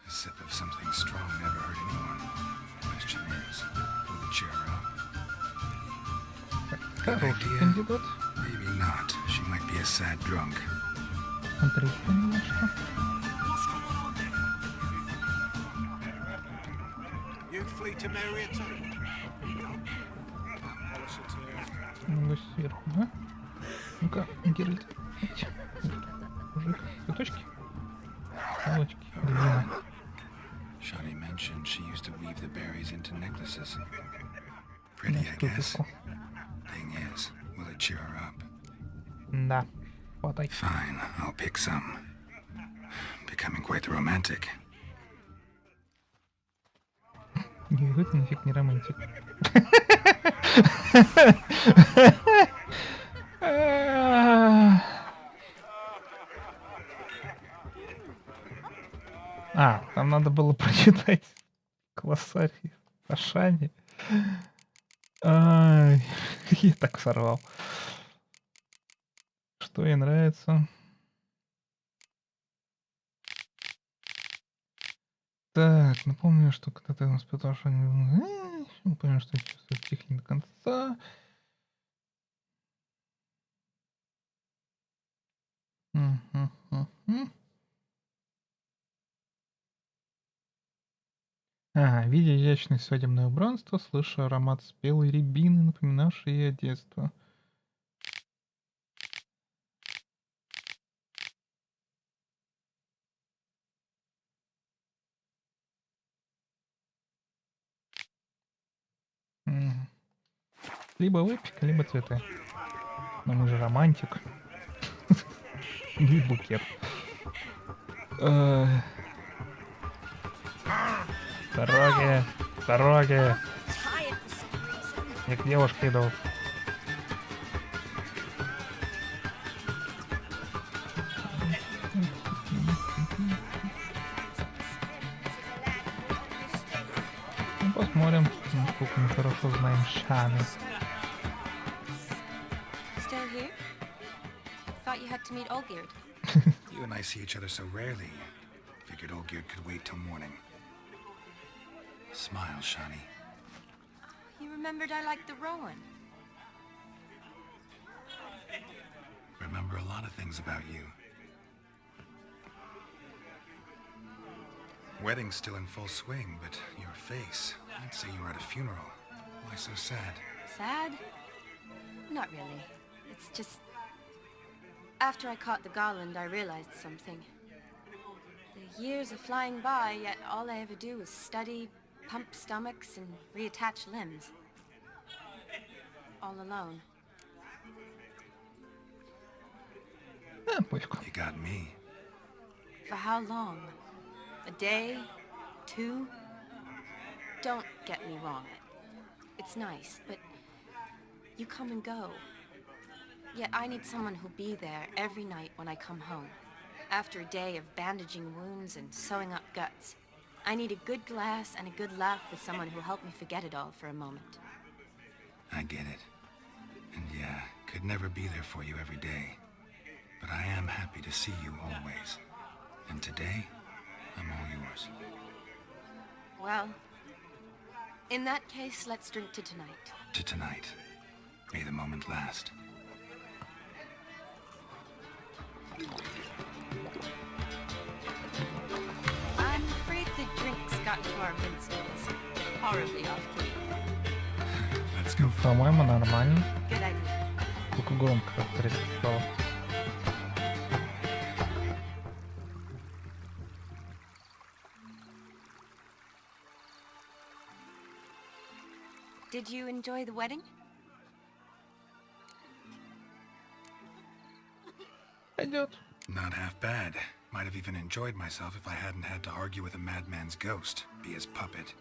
A sip of something strong never hurt anyone. Question is, will it cheer her up? Good Хороший idea? кандидат. Maybe not. She might be a sad drunk. Смотрите немножко. You flee to marry a too? Немного сверху, да? Ну-ка, Геральт. Мужик, цветочки. Палочки. Длина. Shawnee mentioned she used to weave the berries into necklaces. Pretty, I guess. Thing is, will it cheer her up? Да. Хватай. Fine, I'll pick some. Becoming quite the romantic. Никакой нафиг не романтик. А, там надо было прочитать глоссарий о Шане. Ай, я так сорвал. Что ей нравится? Так, напомню, что когда-то он испытал Шане... Напомню, что чувствует тихо не до конца. Ага, видя изящное свадебное убранство, слыша аромат спелой рябины, напоминавший ей о детстве. Мгм. Либо выпечка, либо цветы. Но мы же романтик. Или букет. Дороги, дороги. Я к девушке иду. Ну, посмотрим, насколько мы хорошо знаем Шаны. Still here? Thought you had to meet Olgierd. You and I see each other so rarely. Figured Olgierd could wait till morning. Smile, Shawnee. You remembered I liked the Rowan. Remember a lot of things about you. Wedding's still in full swing, but your face, I'd say you were at a funeral. Why so sad? Sad? Not really. It's just... After I caught the garland, I realized something. The years are flying by, yet all I ever do is study, pump stomachs, and reattach limbs. all alone. Пофигу. You got me. For how long? A day? 2? Don't get me wrong. It's nice, but you come and go. Yet I need someone who'll be there every night when I come home. After a day of bandaging wounds and sewing up guts, I need a good glass and a good laugh with someone who'll help me forget it all for a moment. I get it. And yeah, could never be there for you every day. But I am happy to see you always. And today, I'm all yours. Well, in that case, let's drink to tonight. To tonight. May the moment last. I'm afraid the drinks got to our minstrels. Horribly off-key. Let's go. По-моему, нормально. Good idea. Только громко как-то резко стало. Did you enjoy the wedding? Пойдет. Not half bad. Might have even enjoyed myself if I hadn't had to argue with a madman's ghost, be his puppet.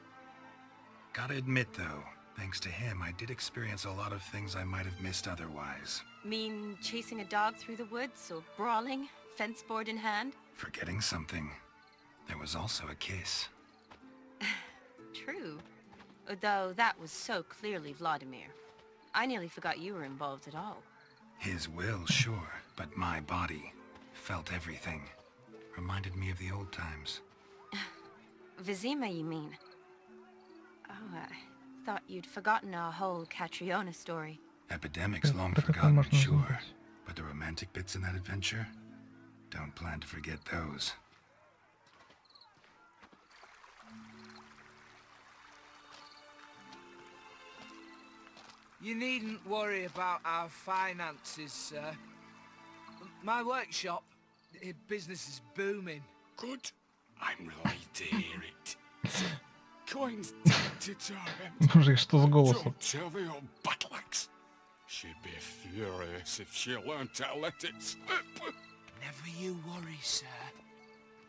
Gotta admit, though, thanks to him, I did experience a lot of things I might have missed otherwise. Mean chasing a dog through the woods, or brawling, fence board in hand? Forgetting something. There was also a kiss. True. Though that was so clearly Vladimir. I nearly forgot you were involved at all. His will, sure, but my body felt everything. Reminded me of the old times. Vizima, you mean? Oh, I thought you'd forgotten our whole Catriona story. Epidemics long Про такое forgotten, можно sure. забыть. But the romantic bits in that adventure? Don't plan to forget those. You needn't worry about our finances, sir. My workshop, business is booming. Good. I'm relieved to hear it. So, coins to Мужик, что с голосом? Don't tell the old battleaxe. She'd be furious if she learned to let it slip. Never you worry, sir.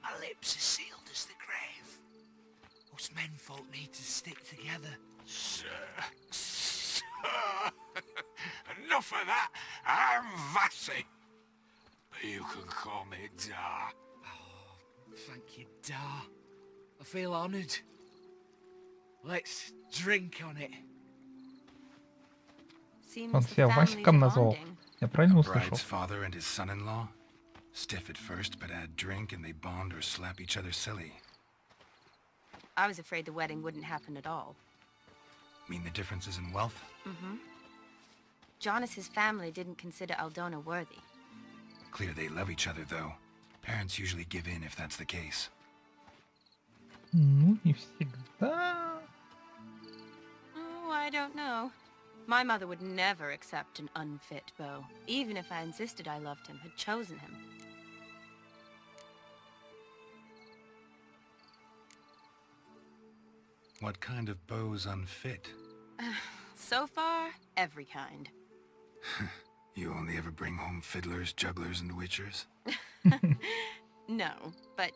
My lips are sealed as the grave. Us menfolk need to stick together. Sir. Enough of that. I'm Vassy. But you can call me Dar. Oh, thank you, Dar. I feel honoured. Let's drink on it. Seems Он the себя family's Васиком назвал. bonding. Я правильно The услышал? bride's father and his son-in-law? Stiff at first, but add drink and they bond or slap each other silly. I was afraid the wedding wouldn't happen at all. Mean the differences in wealth? Mm-hmm. Jonas's family didn't consider Aldona worthy. Clear they love each other, though. Parents usually give in if that's the case. Ну, не всегда. Oh, I don't know. My mother would never accept an unfit beau, even if I insisted I loved him, had chosen him. What kind of beau's unfit? So far, every kind. You only ever bring home fiddlers, jugglers, and witchers? No, but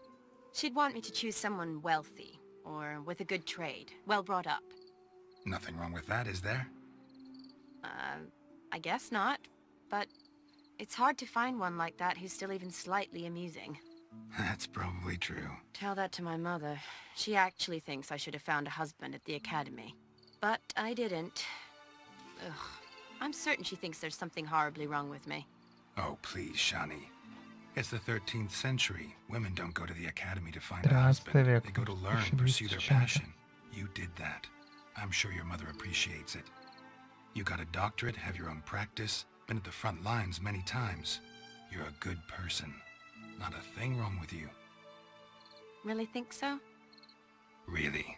she'd want me to choose someone wealthy, or with a good trade, well brought up. Nothing wrong with that, is there? I guess not, but it's hard to find one like that who's still even slightly amusing. That's probably true. Tell that to my mother. She actually thinks I should have found a husband at the academy. But I didn't. Ugh. I'm certain she thinks there's something horribly wrong with me. Oh, please, Shani. It's the 13th century. Women don't go to the academy to find a husband. They go to learn, pursue their passion. You did that. I'm sure your mother appreciates it. You got a doctorate, have your own practice, been at the front lines many times. You're a good person. Not a thing wrong with you. Really think so? Really.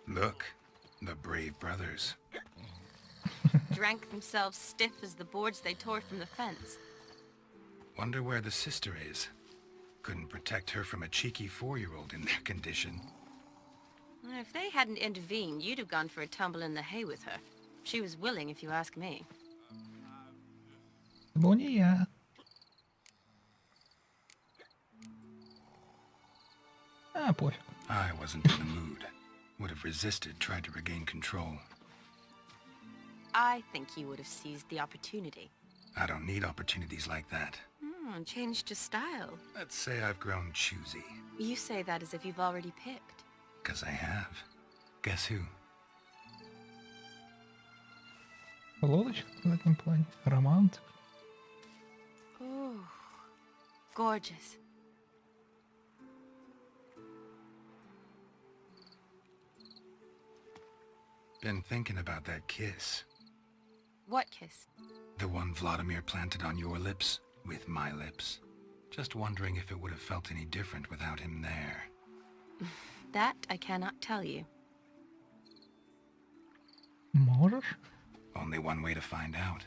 Look, the brave brothers. Drank themselves stiff as the boards they tore from the fence. Wonder where the sister is. Couldn't protect her from a cheeky 4-year-old in their condition. If they hadn't intervened, you'd have gone for a tumble in the hay with her. She was willing, if you ask me. Был не я. Пофиг. I wasn't in the mood. Would have resisted, tried to regain control. I think you would have seized the opportunity. I don't need opportunities like that. Changed your style. Let's say I've grown choosy. You say that as if you've already picked. 'Cause I have. Guess who? Лодочка в заднем плане. Романтик. Ooh, gorgeous. Been thinking about that kiss. What kiss? The one Vladimir planted on your lips, with my lips. Just wondering if it would have felt any different without him there. That I cannot tell you. Можешь? Only one way to find out.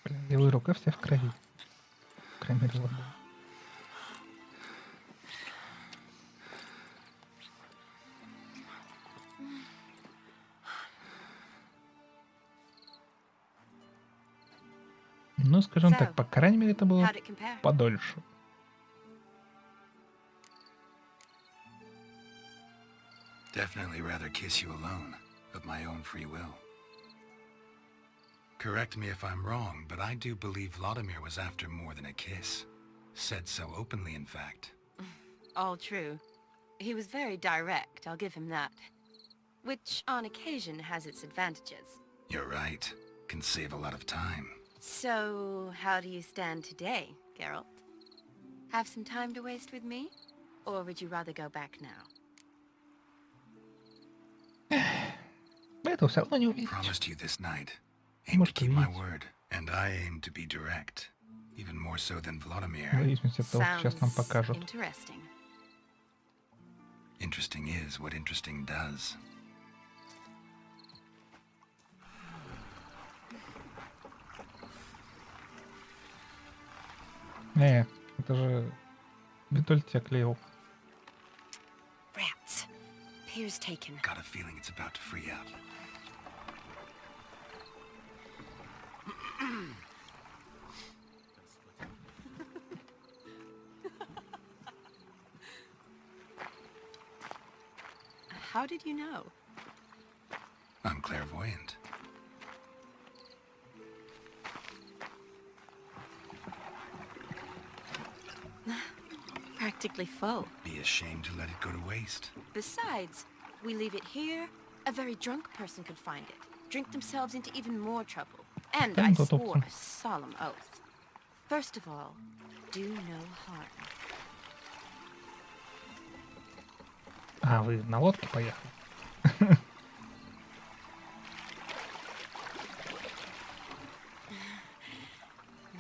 Блин, левая рука вся в крови. По крайней мере, ладно. Ну, скажем так, по крайней мере, это было How'd it compare? подольше. Definitely rather kiss you alone, of my own free will. Correct me if I'm wrong, but I do believe Vladimir was after more than a kiss. Said so openly, in fact. All true. He was very direct, I'll give him that. Which, on occasion, has its advantages. You're right. Can save a lot of time. So, how do you stand today, Geralt? Have some time to waste with me? Or would you rather go back now? Это все равно не увидеть. Promised you this night. Aim to keep my word, and I aim to be direct. Even more so than Vladimir. В зависимости от того, что сейчас нам покажут. Interesting. Interesting is what interesting does. Это же Витоль тебя клеил. Rats. Pier's taken. Got a feeling it's about to free up. How did you know? I'm clairvoyant. Practically full. Be ashamed to let it go to waste. Besides, we leave it here, a very drunk person could find it, drink themselves into even more trouble. And I swore a solemn oath. First of all, do no harm. А, вы на лодке поехали?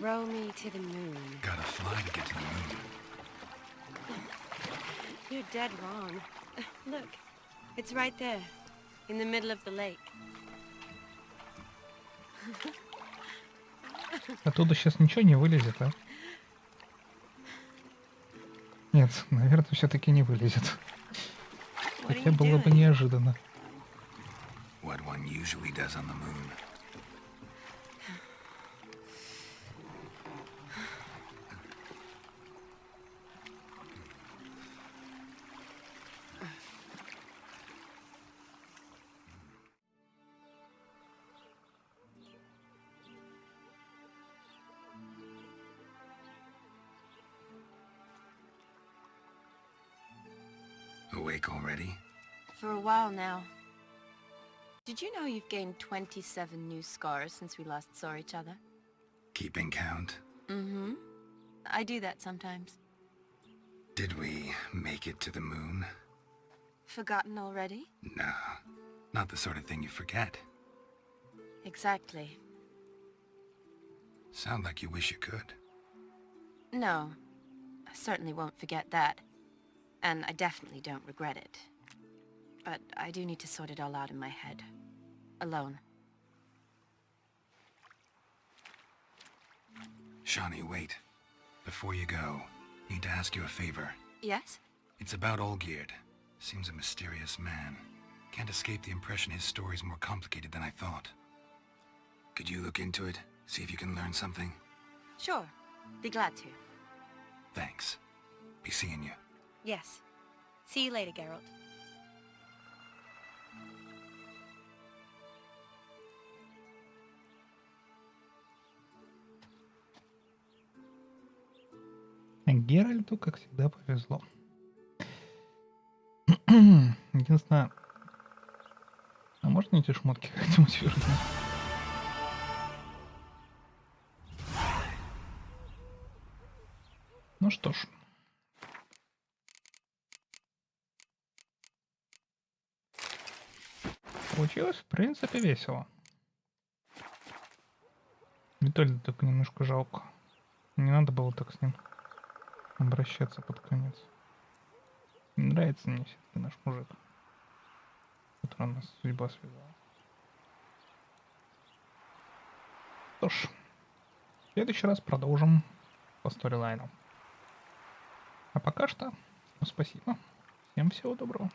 Row me to the moon. Gotta fly to get to the moon. You're dead wrong. Look, it's right there, in the middle of the lake. Оттуда сейчас ничего не вылезет, а? Нет, наверное, все-таки не вылезет. Хотя было бы неожиданно. What one usually does on the moon. Awake already? For a while now. Did you know you've gained 27 new scars since we last saw each other? Keeping count? Mm-hmm. I do that sometimes. Did we make it to the moon? Forgotten already? No, not the sort of thing you forget. Exactly. Sound like you wish you could. No, I certainly won't forget that. And I definitely don't regret it. But I do need to sort it all out in my head. Alone. Shawnee, wait. Before you go, need to ask you a favor. Yes? It's about Olgierd. Seems a mysterious man. Can't escape the impression his story's more complicated than I thought. Could you look into it? See if you can learn something? Sure. Be glad to. Thanks. Be seeing you. Yes. See you later, Geralt. Геральту, как всегда, повезло. Единственное... А можно эти шмотки как-нибудь вернуть? Ну что ж. Получилось, в принципе, весело. Витольда только немножко жалко. Не надо было так с ним обращаться под конец. Не нравится мне все-таки наш мужик, который нас судьба связала. Что ж, в следующий раз продолжим по сторилайну. А пока что, спасибо. Всем всего доброго.